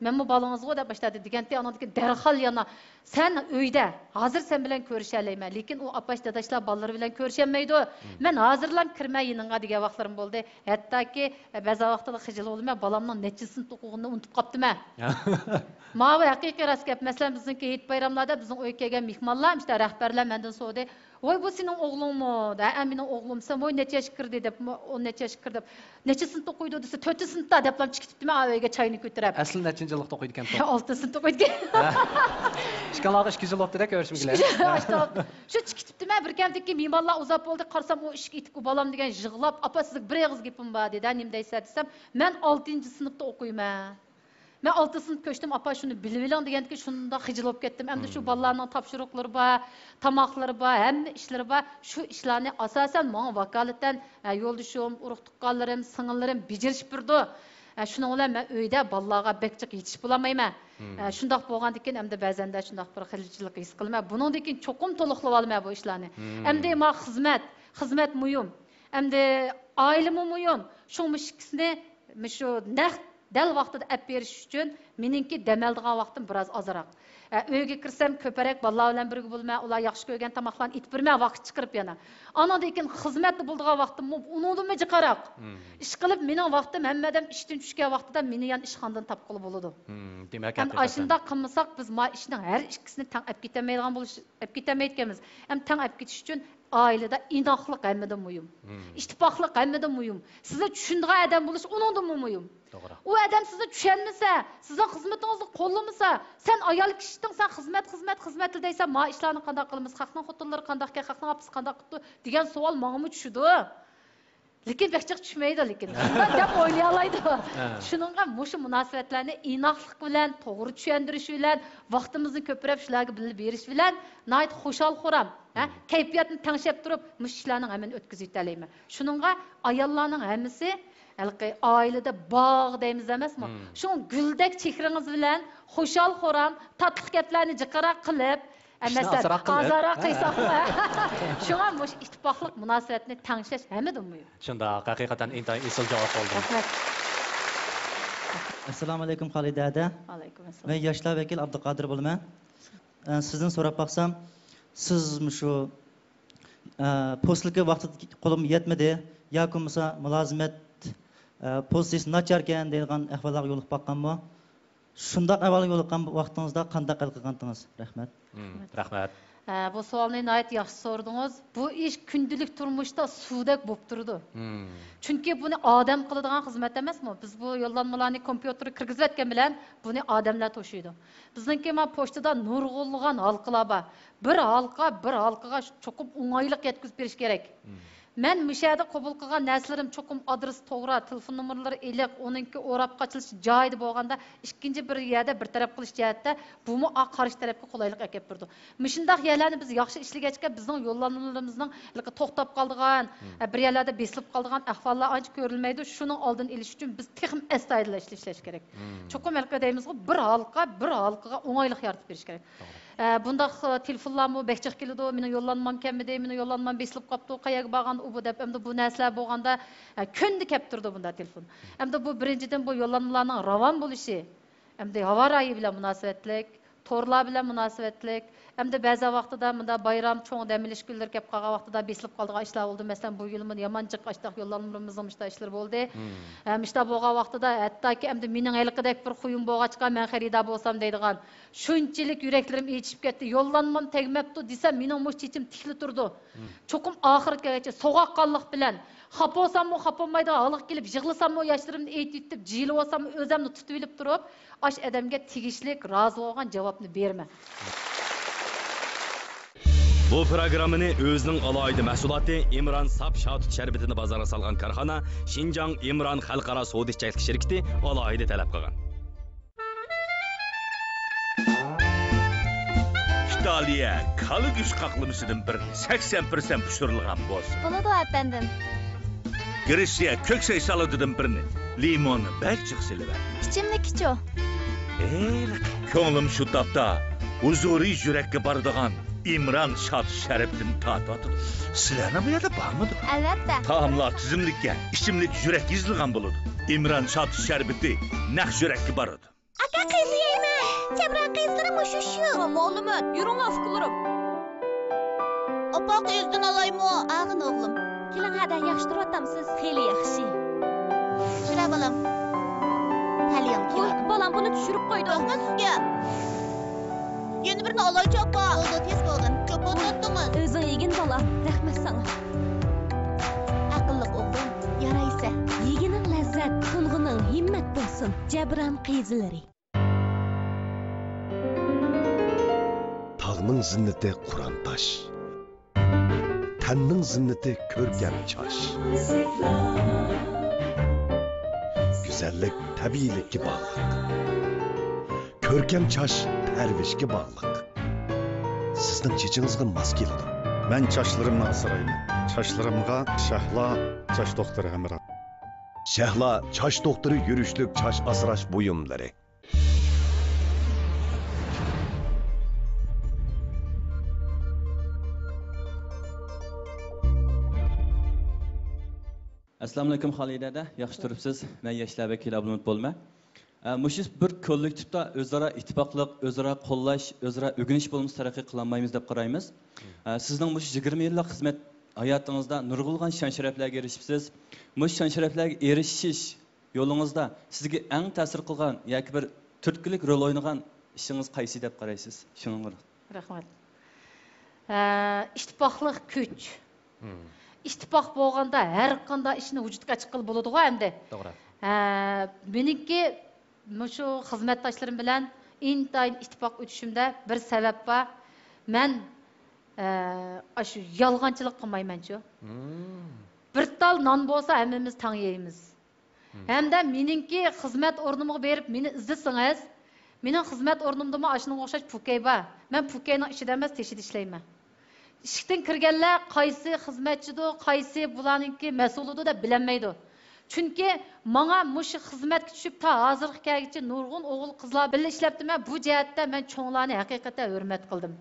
Menmi balog'ingizga deb boshladi. Deganda anadagi darhol yana sen uyda hozir sen bilan ko'rishalayman, lekin u apash dadashlar bolalari bilan ko'rishamaydi. Men hozirlam kirmay yiningga degan vaqtlarim bo'ldi. Hattoki ba'zi vaqtlarda xijil bo'lmay balamning nechisini to'qug'ini unutib qopdim-a. Ma'va haqiqiy rost gap. Masalan, bizningki Hayit bayramlarda bizning uyga kelgan mehmonlar, işte rahbarlar mendan so'radi. Voy bu sening o'g'lingmi? Da, mening o'g'limsan. Voy necha yoshga kirdi deb, o necha yoshga kirdi deb. Necha sinfda o'qiydi desa, 4-sinfda deb ham chiqibdi-mi uyga choyni ko'tarib. Asli nechinchi yilda o'qiydi ekan? 6-sinfda o'qiydi. Ishkanlarga 2 yil o'tdi-da ko'rishmaganlar. Shu chiqibdi-mi bir kamdiki mehmonlar uzab bo'ldi, qarsam o ishga yetib bolam degan yig'lab, "Apa sizga bir og'iz gapim bor" dedi. Nim deysiz desam, "Men 6-sinfda o'qiyman." Men 6-sinf ko'chdim, apa shuni bilib oling degandiki, shunda xijil bo'lib ketdim. Endi shu bolalarning topshiriqlari bor, tomoqlari bor, hamma ishlari bor. Shu ishlarni asosan menga vakolatdan yo'ldishim, urug' tuqqanlarim, singillarim bejirish birdi. Shuning bilan men uyda bolalarga bekchiq yetishib bo'lmayman. Shundoq bo'lgandan keyin endi ba'zanda shundoq bir xilchilik his qilaman. Buningdan keyin cho'qim to'liqlab olmayman bu ishlarni. Endi men xizmat muhim. Endi oila muhim. Shu mushkisni shu naq dal vaqtida olib berish uchun meningki damaldigan vaqtim biroz ozroq. Uyga kirsam ko'parak bolalar bilan birga bo'lmay, ular yaxshi ko'rgan tomoqlarni itib bermay vaqt chiqarib yana. Andan keyin xizmatda bo'ldigan vaqtim unudimmi jiqaroq. Ish qilib mening vaqtim hammadan ishdan tushgan vaqtida meni yana ishxonadan topqili bo'ladi. Demak, shunda qilmasak biz ma ishning har ikkisini tang olib ketamaydigan bo'lish, olib ketamayotganmiz. Ham tang olib ketish uchun oilada inoqlik hammadan muhim. İttifoqlik hammadan muhim. Sizni tushunadigan odam bo'lish uningdan muhim. To'g'ri. U odam sizni tushunmasa, sizning xizmatingizni qo'llamasa, sen ayol kishidan sen xizmat deysan, ma ishlarni qanday qilamiz, xalqning xotinlari qanday, xalqning opasi qanday qildi degan savol menga tushdi. Lekin bekchiq tushmaydi lekin. Shunday deb o'ylay oladi. Shuningga mushu munosabatlarni inoqlik bilan, to'g'ri tushuntirish bilan, vaqtimizni ko'proq shularga bilib berish bilan nayt xushal xuram, kayfiyatni tangshab turib, mush ishlarning hammani o'tkazib yetalayman. Shuningga ayollarning hammasi oilada bog' deymiz emasmi? Shu guldek chehringiz bilan xushal xuram, tatli gaplarni jiqara qilib azara qilsaqmi? Shunga mush ittifoqlik munosabatni tangshlash hammadan muhim. Shunda haqiqatan intayin esil javob oldim. Rahmat. Assalomu alaykum Xolida aka. Alaykum assalom. Men yoshlar vakil Abduqodir bo'laman. Sizdan so'rab baqsam, siz shu postlikka vaqt qo'lim yetmadi yoki bo'lmasa mulozimat Pozitsiyasi nacharkan deydigan ahvollarga yo'liqib boqqanmi? Shundaq ahvolga yo'liqqan vaqtingizda qanday hal qilgandingiz? Rahmat. Rahmat. Bu savolni nihoyat yaxshi so'radingiz. Bu ish kundalik turmushda suvdek bo'lib turdi. Chunki buni odam qiladigan xizmat emasmi? Biz bu yo'llanmalarni kompyuterga kirgizib etgan bilan buni odamlar to'shiydi. Bizningki mana pochtada nurg'unlagan halqalar bor. Bir halqaga cho'qib o'ng'aylik yetkazib berish kerak. Men mishada qabul qilgan narsalarım cho'qim adres to'g'ri, telefon nomerlari iliq, oningki o'rab qochilish joyida bo'lganda, ikkinchi bir yerda bir taraf qilish jihatda bumi qarshi tarafga qulaylik olib berdi. Mishundaq yerlarni biz yaxshi ishlagachga bizning yo'llanmalarimizning to'xtab qoldigan, bir yerlarda besilib qoldigan ahvollar ancha ko'rilmaydi. Shuning oldini olish uchun biz texim astoydil ishlash kerak. Cho'qim deymiz-ku, bir halqaga o'ng'aylik yaratib berish kerak. Bundaq telefonlarmı bekçik keldi, mening yo'llanmam kelmedi, mening yo'llanmam besilib qopti, qayerga borganda u bu deb, endi bu narsalar bo'lganda kundi kelib turdi bunda telefon. Endi bu birinchidan bu yo'llanmalarning ravon bo'lishi, endi havo rayi bilan munosabatlik, torlar bilan munosabatlik, endi ba'zi vaqtida bunda bayram, cho'ng dam olish kunlari kelib qolgan vaqtida besilib qolgan ishlar bo'ldi. Masalan, bu yil men yamanchiq ashtaq yo'llanmalarimizning ishlar ishlar bo'ldi. Ishlar bo'lgan vaqtida hattoki endi mening ayliqidek bir xuyum bo'lg'achqa men xaridor bo'lsam deydigan shunchalik yuraklarim echib ketdi. Yo'llanmam tegmabdi desam, mening mushtichim tikli turdi. Cho'qim oxirgacha so'g'aqqonlik bilan xaposammi, xapolmaydi, haliq kelib yig'lasammi, yoshlarimni aytib, jiyilib olsam, o'zimni tutib olib turib, ash odamga tegishlik, rozi bo'lgan javobni berma. Bu programmani o'zining alohida mahsuloti Imron Sap Shotut sharbetini bozorga solgan korxona Xinjiang Imron xalqaro savdo-ichkilik shirkati alohida talab qilgan. İtaliya kalı güç qaklımısının bir 80% pişirilgan bo'lsa. Bo'ladi efendim. Gretsiya köksey salatıdan birini limon balchiq silib. İçimlik iço. Ko'nglim shu topda huzuriy yurakka boradigan İmron Shot sharbatini tatib. Sizlarni bu yerda bormidi? Albatta. Taomlar tizimlikka, ichimlik yurak yizilgan bo'ladi. İmron Shot sharbati naq yurakka boradi. Aka qiz yeyman. Jabra qizlarim shu. Ma'lumot, yuring afkularım. Opa qizdan olaymi? Ag'in o'g'lim. Keling hada yaxshi turyapsiz, xeyli yaxshi. Shira bolam. Haliyam keling. Bolam buni tushirib qo'ydi. Rahmat sizga. Yeni birini olacak opa. Oldu, tez bo'lgin. Ko'p o'tdingiz. O'zing yegin bola. Rahmat sana. Aqlli o'g'lim, yaraysa. Yegining lazzat, to'ng'ining himmat bo'lsin. Jabram qizlari. Tağның zinnati Qur'on tosh. Tanning zinnati ko'rkam chosh. Güzellik tabiiylikka bog'liq. Ko'rkam chosh tarvishga bog'liq. Sizning chechingizga mos keladi. Men chochlarimni asrayman. Chochlarimga Shahlo choch doktori hamroh. Shahlo choch doktori yurishlik choch asrash buyumlari. Assalomu alaykum Xolidada, yaxshi turibsiz? Men Yoshlar vakili Abdulmut bo'lma. Mushu bir kollektivda o'zaro ittifoqlik, o'zaro qo'llash, o'zaro o'rganish bo'lmasa taraqqiy qilolmaymiz deb qaraymiz. Sizning mushu 20 yillik xizmat hayotingizda nurg'ulg'an shon-sharaflarga erishibsiz. Mush shon-sharaflarga erishish yo'lingizda sizga eng ta'sir qilgan yoki bir turtkilik rol o'ynagan ishingiz qaysi deb qaraysiz? Shuninglar. Rahmat. İttifoqlik kuch. İttifoq bo'lganda har qanday ishni vujudga chiqarib bo'ladi-ku endi. To'g'ri. Meniki shu xizmatdoshlarim bilan intayin ittifoq o'tishimda bir sabab bor. Men shu yolg'onchilik qilmayman-ku. Bir tal non bo'lsa hammamiz tang yeymiz. Hamda meningki xizmat o'rnimga berib meni izlasangiz, mening xizmat o'rnimda ashunga o'xshash pukay bor. Men pukayning ichida emas, teshida ishlayman. İşikten kirgenler qaysi xizmatchidir, qaysi bularninki mas'ulidir deb bilinmaydi. Chunki menga mush xizmatga tushib ta hozirgi kelgacha nurg'un o'g'il qizlar birga ishlabdiman. Bu jihatda men cho'nglarni haqiqatan hurmat qildim.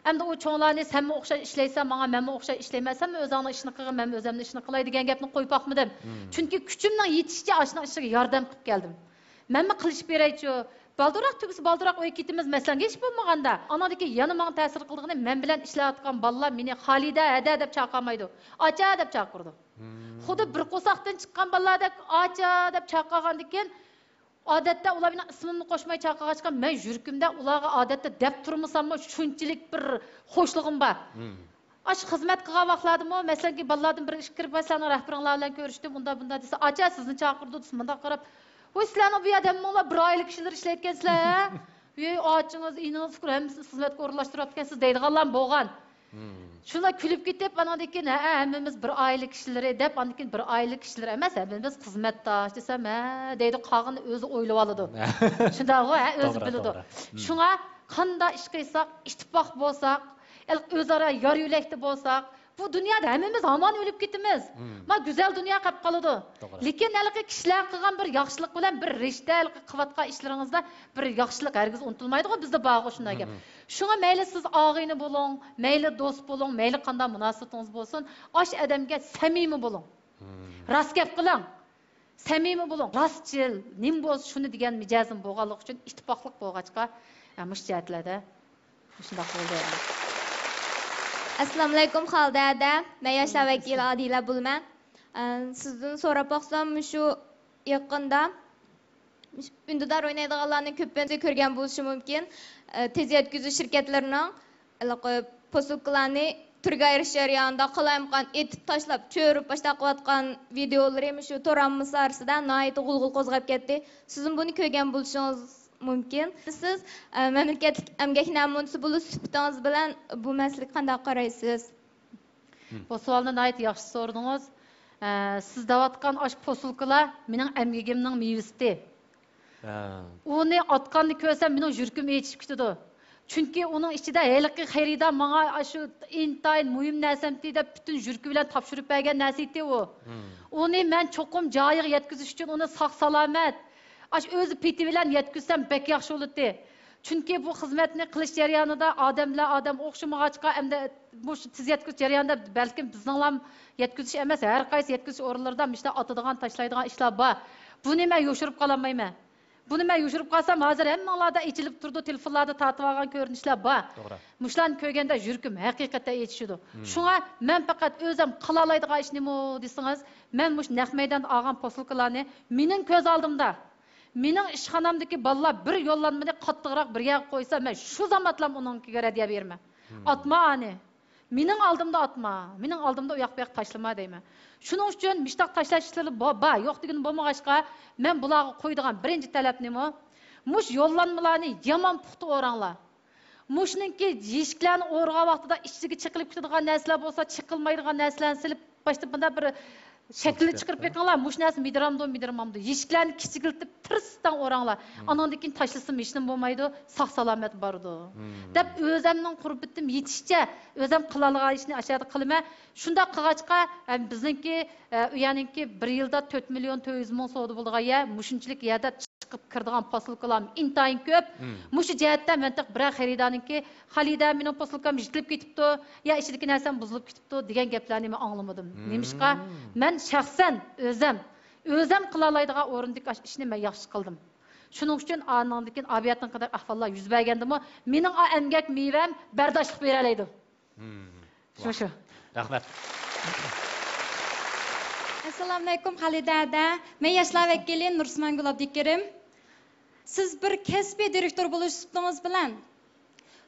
Endi u cho'nglarni senmi o'xshash ishlaysan, menga o'xshash ishlaymasam, o'zingning ishini qilgin, men o'zimning ishini qilay degan gapni qo'yib boqmadim. Chunki kuchimning yetishicha ashuna ishga yordam qilib keldim. Menmi qilishib beraychi? Baldırak tübüsü baldırak oy ketimiz mesela geç bulmaganda. Anadaki yanıma ta'sir qildigini men bilan ishlayotgan bolalar meni Xolida ada deb chaqirmaydi. Acha deb chaqirdi. Xuddi bir qo'saqdan chiqqan bolalardek acha deb chaqirgandan keyin odatda ular meni ismimni qo'shmay chaqirgachqa men yurkimda ularga odatda deb turmasammi shunchalik bir xo'shlig'im bor. Aş xizmat qilgan vaqtlardimi, masalan, bolalardan biri ishga kirib sizlarning rahbaringlar bilan ko'rishdim, bunda desa, "Acha sizni chaqirdi", desa, bunda qarab, "Voy, sizlarning bu yerda bir oylik ishlar ishlayotgansizlar. Voy, ochingiz, iningiz ko'ramsiz, xizmatga o'rinlashtirib ekansiz" deydiganlar bo'lgan. Shunday kulib ketib, anadan keyin, "Ha, hammamiz bir oylik ishlar" deb, anadan keyin bir oylik ishlar emas, hammamiz xizmatdosh desam, "Ha", deydi, qolganini o'zi o'ylab oladi. Shunday-ku, ha, o'zi biladi. Shunga qanday ish qilsak, ittifoq bo'lsak, o'zaro yor yo'lakda bo'lsak, bu dunyoda hammamiz hamon o'lib ketamiz. Ma go'zal dunyo qolib qoladi. Lekin haligi kishilar qilgan bir yaxshilik bilan bir rishta qilayotgan ishlaringizda bir yaxshilik hargiz unutilmaydi-ku bizda bog'i shunday gap. Shunga mayli siz og'ayni bo'ling, mayli do'st bo'ling, mayli qanday munosabatingiz bo'lsin, osh odamga samimiy bo'ling. Rost gap qiling. Samimiy bo'ling. Rostchil, nim bo'lsa shuni degan mijozim bo'lganligi uchun ittifoqlik bo'lg'achqa, mushjatlarda shunday bo'ldi. Assalomu alaykum Xaldada. Men yoshlar vakili Odila Bulman. Sizdan so'rab boqsam, shu yaqinda undidar o'ynaydiganlarni ko'pincha ko'rgan bo'lishi mumkin. Tez yetkazish shirkatlarining posilkalarni turga ayirish jarayonida qalayimqan etib tashlab, cho'rib boshlab qilayotgan videolari shu to'rammislarida nihoyat g'ulg'ul qo'zg'ab ketdi. Sizin buni ko'rgan bo'lishingiz mumkin. Siz mamlakatlik emgak namunasi bo'lib sifatingiz bilan bu masalaga qanday qaraysiz? Bu savolni nihoyat yaxshi so'radingiz. Siz davatgan osh posilkalar mening emgagimning mevasi. Uni otganni ko'rsam mening yurkim yetishib ketadi. Chunki uning ichida haliqi xaridor menga shu intayin muhim narsamdi deb butun yurki bilan topshirib bergan narsati u. Uni men cho'qim joyiga yetkazish uchun uni sog' salomat aş o'zi peti bilan yetkizsam bek yaxshi bo'ladi. Chunki bu xizmatni qilish jarayonida odam o'xshamag'achqa hamda bu tiz yetkizish jarayonida balkim bizning yetkizish emas, har qaysi yetkizish o'rinlarida mishda atadigan, tashlaydigan ishlar bor. Buni men yo'shirib qolmayman. Buni men yo'shirib qolsam, hozir hammalarda ichilib turdi, telefonlarda tortib olgan ko'rinishlar bor. Mushlarni ko'rganda yurkim haqiqatda yetishidi. Shunga men faqat o'zim qila oladigan ish nima desangiz, men mush naq maydonda olgan posilkalarni mening ko'z oldimda mening ishxonamdagi bolalar bir yo'llanmani qattiqroq bir yerga qo'ysa, men shu zamatlam uningga radiya berma. Atma ani. Mening oldimda atma. Mening oldimda u yoq-bu yoq tashlama deyman. Shuning uchun mishtaq tashlash ishlari bor, yo'q degan bo'lmag'achqa, men bularga qo'ydigan birinchi talab nima? Mush yo'llanmalarni yomon puxta o'ranglar. Mushninki eshiklarni o'rg'a vaqtida ichiga chiqilib ketadigan narsalar bo'lsa, chiqilmaydigan narsalarni silib, boshda bunda bir şekilli çıkırıp beklanlar, muş neresi midramdı. Yeşiklerini kiçikiltip tırsızdan oranlar. Anandan keyin taşlısın, işinin olmaydı, sağ salamet bardı. Dep özemden kurup bittim, yetişçe özem kılalığa işini aşağıda kılıma. Şunda kıgaçka, bizninki, uyanınki bir yılda 4 milyon 400 bin soğudu bulduğu ya, muşunçilik yerde çıkıp kırdıgan posilkalar intayın köp. Muşu cihetten ben tek bırak xeridanınki, Halide benim posilkam jitilip ketipti, ya işideki nersem buzulup ketipti, degen geplerini ben anlamadım. Nemişka, ben şahsen özem kılalaydığa orundik işini ben yaxşı kıldım. Şunun için anandıkin abiyatın kadar ahvallar yüz bergendim o, menin emgek meyvem berdaşlık bereleydi. Şu. Rahmet. Assalomu alaykum Halidada. Men yoshlar vakili Nursman Gulobdikerim. Siz bir kasbiy direktor bo'lishingizdan bilan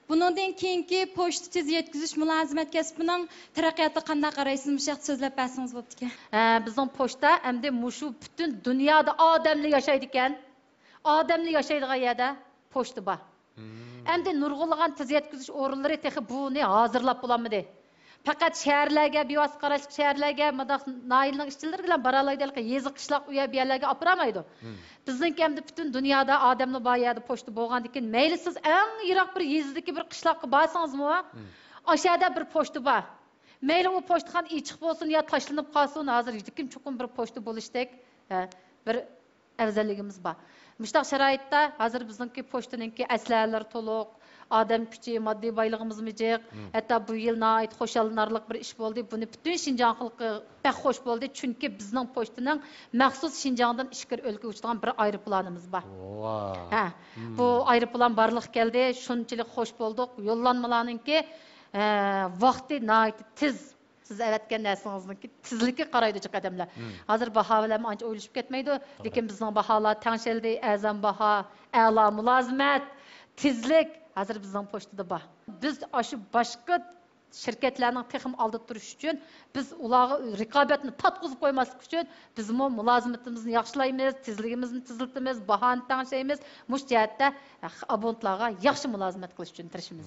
bundan keyingi pochta tez yetkazish mulozimat kasbining taraqqiyotga qanday qaraysiz? Bu haqda so'zlab bersangiz bo'pti ekan. Bizning pochta endi mushu butun dunyoda odamlar yashaydi ekan. Odamlar yashaydigan yerda pochta bor. Endi nurg'ulg'an tez yetkazish o'rinlari texi buni hozirlab bo'lamidi? Fakat şehirlerge, bivas qarashlik şehirlerge, madaq nailning işçileri bilan baralaydı, yezi qishloq uya bir yerlarga opiramaydi. Bizninki hamda butun dunyoda odamlar bor yerda pochta bo'lgandan keyin, mayli siz eng yiroq bir yezdagi bir qishloqqa borsangizmi, o'shada bir pochta bor. Mayli u pochtaxon ichiq bo'lsin yo tashlanib qolsin, hozir kim chuqur bir pochta bo'lishdek bir afzalligimiz bor. Mushtaq sharoitda hozir bizningki pochtaninki aslarlar to'liq, adam kuchi, moddiy boylig'imiz mijiq, hatto bu yil nihoyat xo'shalinarli bir ish bo'ldi. Buni butun Shinjon xalqi pek xo'sh bo'ldi, chunki bizning pochtaning maxsus Shinjondan ishkir o'lka uchirgan bir aeroplanimiz bor. Bu aeroplan barliq keldi, shunchalik xo'sh bo'ldik. Yo'llanmalarninki vaqti nihoyat tez siz avatgan narsangizniki tizlikka qaraydi odamlar. Hozir baho bilan ancha o'ylashib ketmaydi, lekin bizning baholar tangshildi, azam baho, a'lo mulozimat, tizlik hozir bizning pochtada bor. Biz shu boshqa şirketlerinin texim aldı duruş için biz ulağı rekabetin tatqızıp koymaslık için biz mülazimetimizni yaxşılaymiz, tizligimizni tiziltimiz, bahanı tanışaymiz. Muş cihette abonentlarga yaxşı mülazimet kılış için tirişimiz.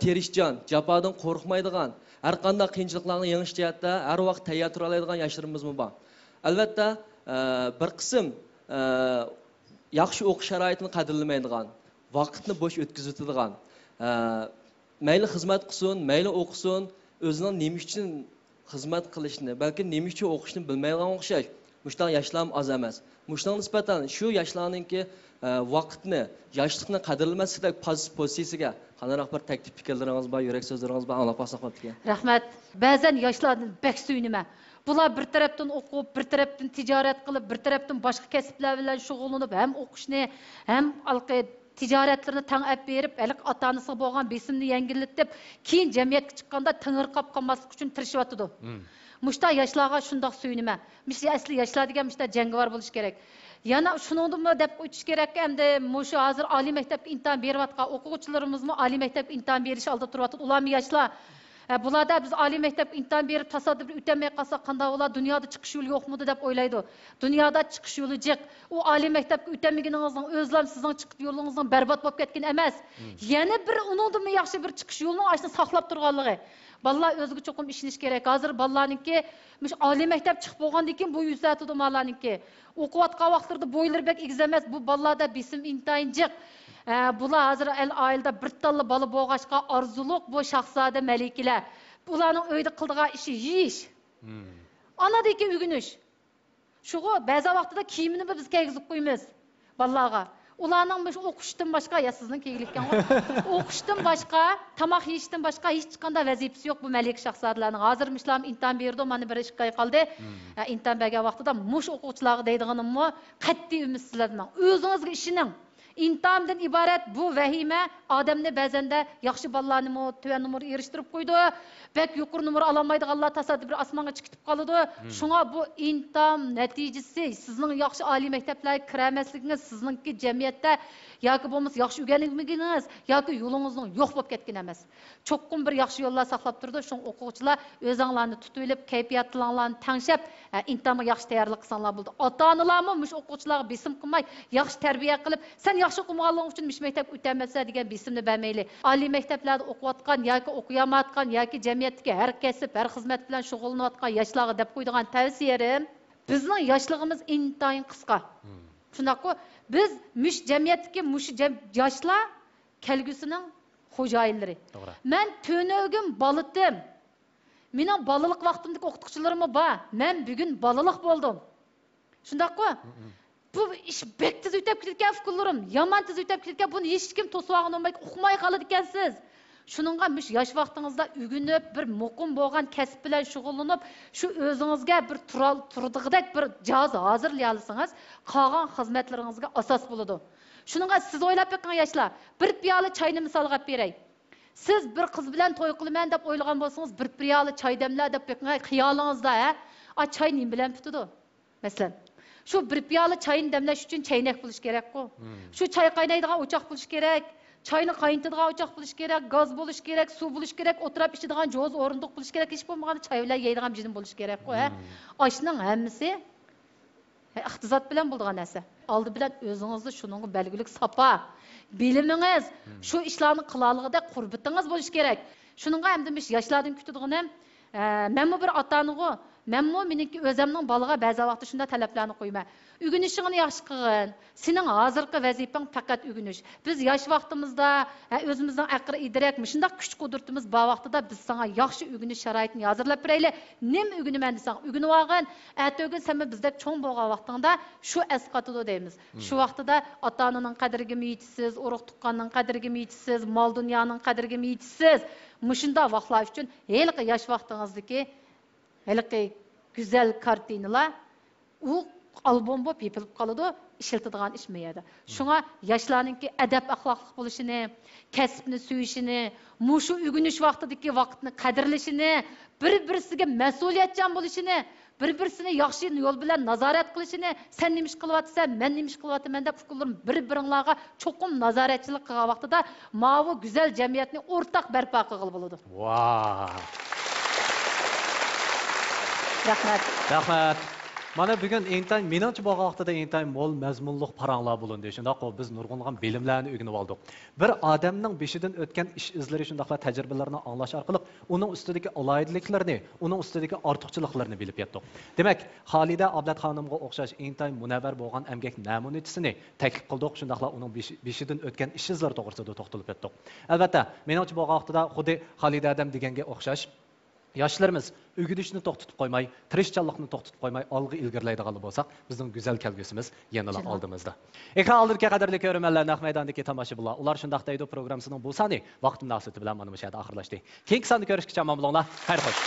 Terişcan, japadan korkmaydigan, her qanday qiyinchiliklarni yengish jihatda har vaqt tayyor tura oladigan yoshlarimiz bor. Albatta, bir qism yaxshi o'qish sharoitini qadrlamaydigan, vaqtni bo'sh o'tkazadigan, mayli xizmat qilsin, mayli o'qisin, o'zining nima uchun xizmat qilishni, balki nima uchun o'qishni bilmaydigan o'xshash. Mushtan yoshlar oz emas. Mushtan nisbatan shu yoshlarningki vaqtni, yoshlikni qadrlamaslikdek pozitsiyasiga qanday bir taklif fikrlaringiz bor, yurak so'zlaringiz bor, anglab olsak bo'lardi. Rahmat. Ba'zan yoshlardan bek suyunaman. Bular bir tarafdan o'qib, bir tarafdan tijorat qilib, bir tarafdan boshqa kasblar bilan shug'ullanib, ham o'qishni, ham ticaretlerini tang ep berip, elik ata-onasiga bo'lgan besimni yengilletip, keyin jamiyatga chiqqanda tingirqab qolmaslik uchun tirishayotdi. Muşta yoshlarga shundoq suyunaman. Asli yoshlar degan muşta jangovar bo'lish kerak. Yana shuningdimi deb o'tish kerak endi mushu hozir oliy maktabga imtihon berayotgan o'quvchilarimizmi oliy maktabga imtihon berish oldida turyapti. Ularmi yoshlar? Bularda biz oliy maktabga imtihon berib tasodifli o'tolmay qolsak qanday bo'lar? Dunyoda chiqish yo'li yo'qmi deb o'ylaydi. Dunyoda chiqish yo'li jiq. U oliy maktabga o'tolmaganingizning o'zlam sizning chiqib yo'lingizning barbod bo'lib ketgan emas. Yana bir uningdimi yaxshi bir chiqish yo'lini ashni saqlab turganligi. Balalar o'ziga cho'qim ishinish kerak. Hozir balalarningki oliy maktab chiqib bo'lgandan keyin bu yuzatdi malalarningki. O'qiyotgan vaqtlarda bo'ylari bek egiz emas. Bu balalarda besim intayin jiq. Bular hozir oilada bir talla bola bo'lg'achqa orzuluq bu shahzoda malikilar. Bularning uyda qildigan ishi yeyish. Onadagi o'g'inish. Shugo ba'zi vaqtida kiyimini biz kiygizib qo'yamiz balalarga. Ularning o'qishdan boshqa, ya sizning kiygilikkan o'qishdan boshqa, tamoq yeyishdan boshqa hech qanday vazifasi yo'q bu malik shahzodalarning. Hozir mishlam imtihon berdi, mana bir ish qoldi. Imtihon bergan vaqtida mush o'quvchilarga deydiganimmi, qat'iy umidsizlanmang. O'zingizga ishining. İntihamdan ibaret bu vahime adamni ba'zanda yaxshi balalarni tuvan numar erishtirib qo'ydi. Bek yuqori numar olamaydiganlar tasodif bir osmonga chiqib qoladi. Shunga bu intihom natijasi sizning yaxshi oliy maktablarga kiramasligingiz, sizningki jamiyatda yoki bo'lmasa yaxshi o'rganmagingiz yoki yo'lingizning yo'q bo'lib ketgan emas. Cho'qqin bir yaxshi yo'llar saqlab turdi. Shu o'quvchilar o'zinglarni tutib olib, kayfiyatlaringlarni tangshab, intihomga yaxshi tayyorlik qilsanglar bo'ldi. Ota-onalarmi mush o'quvchilarga besim qilmay, yaxshi tarbiya qilib, sen yaxshi o'qimaganlik uchun mish maktab o'tamasa degan besimni bermayli. Oliy maktablarda o'qiyotgan yoki o'qiyamayotgan yoki jamiyatdagi har kasb, har xizmat bilan shug'ullanayotgan yoshlarga deb qo'ydigan tavsiyam, bizning yoshligimiz intayin qisqa. Shundaqku biz mush jamiyatdagi mush yoshlar kelgusining xo'jayinlari. Men to'nogim baladim. Mening balalik vaqtimdagi o'qituvchilarim bor. Men bugun balalik bo'ldim. Shundaqku bu ish bek tez o'tib ketgan fikrlarim, yomon tez o'tib ketgan, buni hech kim to'sib olmay, uqmay qoladi ekansiz. Shuningga mush yosh vaqtingizda o'rganib, bir muqim bo'lgan kasb bilan shug'ullanib, shu o'zingizga bir turdig'idek bir joz hozirlay olsangiz, qolgan xizmatlaringizga asos bo'ladi. Shuningga siz o'ylab beqing yoshlar, bir piyola choyni misol qilib beray. Siz bir qiz bilan to'y qilaman deb o'ylagan bo'lsangiz, bir piyola choy damlar deb beqing xiyolingizda, a choy nim bilan bitadi. Masalan, shu bir piyola choyni damlash uchun chaynak bo'lish kerak-ku. Shu choy qaynaydigan o'choq bo'lish kerak. Choyni qaynatadigan o'choq bo'lish kerak, gaz bo'lish kerak, suv bo'lish kerak, o'tirib ichadigan jo'z o'rindiq bo'lish kerak, hech bo'lmaganda choy bilan yeydigan jinim bo'lish kerak-ku, ha. Oshning hammasi iqtisod bilan bo'lgan narsa. Oldi bilan o'zingizni shuningga belgilik sapa, bilimingiz, shu ishlarni qilaligida qurbitingiz bo'lish kerak. Shuningga hamda yoshlardan kutadiganim, menmi bir ota-onaga menmi meniki o'zimning bolaga ba'zi vaqtda shunday talablarni qo'yman. O'rganishingni yaxshi qilgin. Sening hozirgi vazifang faqat o'rganish. Biz yosh vaqtimizda o'zimizning aql idrak, shunday kuch-qudratimiz bor vaqtida biz senga yaxshi o'rganish sharoitini hozirlab berayli. Nima o'rganaman desang, o'rganib olgin. Atogin sen bizdek cho'ng bo'lgan vaqtingda shu asqatidi deymiz. Shu vaqtida ota-onaning qadriga yetishsiz, urug' tuqqanning qadriga yetishsiz, mol dunyoning qadriga yetishsiz. Mushunda vaqtlar uchun haliqi yosh vaqtingizdagi haliqi güzel kartinalar u albom bo'lib yepilib qoladi. işiltadigan iş meyedi. Şuna yaşlarınki edep ahlaklık buluşunu, kesbini suyuşunu, muşu ügünüş vaxtidaki vaxtını kadirlişini, bir-birisiga mas'uliyatchan bo'lishini, bir-birisini yaxshi yo'l bilan nazorat qilishini, sen nima ish qilyapsan, men nima ish qilyapman deb fikrlarim bir-biringlarga cho'qim nazoratchilik qilgan vaqtida mavu go'zal jamiyatni o'rtaq barpo qilib bo'ladi. Vay. Rahmat. Rahmat. Mana bugun intayin menimcha bo'lgan vaqtida intayin mo'l mazmunliq paranglar bo'lindi. Shundaq biz nurg'unlagan bilimlarni o'rganib oldik. Bir odamning beshidan o'tgan ish izlari shundaqla tajribalarni anglash orqali uning ustidagi alohidliklarni, uning ustidagi ortiqchiliklarni bilib yetdik. Demak, Xolida Ablat xonimga o'xshash intayin munavvar bo'lgan emgak namunasini taklif qildik. Shundaqla uning beshidan o'tgan ish izlari to'g'risida to'xtalib o'tdik. Albatta, menimcha bo'lgan vaqtida xuddi Xolida adam deganga o'xshash yoshlarimiz o'g'ilishni to'xtatib qo'ymay, tirishchanlikni to'xtatib qo'ymay, olg'a ilgirlaydigan bo'lsak, bizning go'zal kelgusimiz yanada oldimizda. Ekran oldidagi qadrli ko'rmanlar, naq maydondagi tomoshabinlar, ular shundaq deydi programmasining bu soni vaqt munosabati bilan mana bu yerda oxirlashdi. Keyingi sonda ko'rishgacha omon bo'linglar. Xayr xo'sh.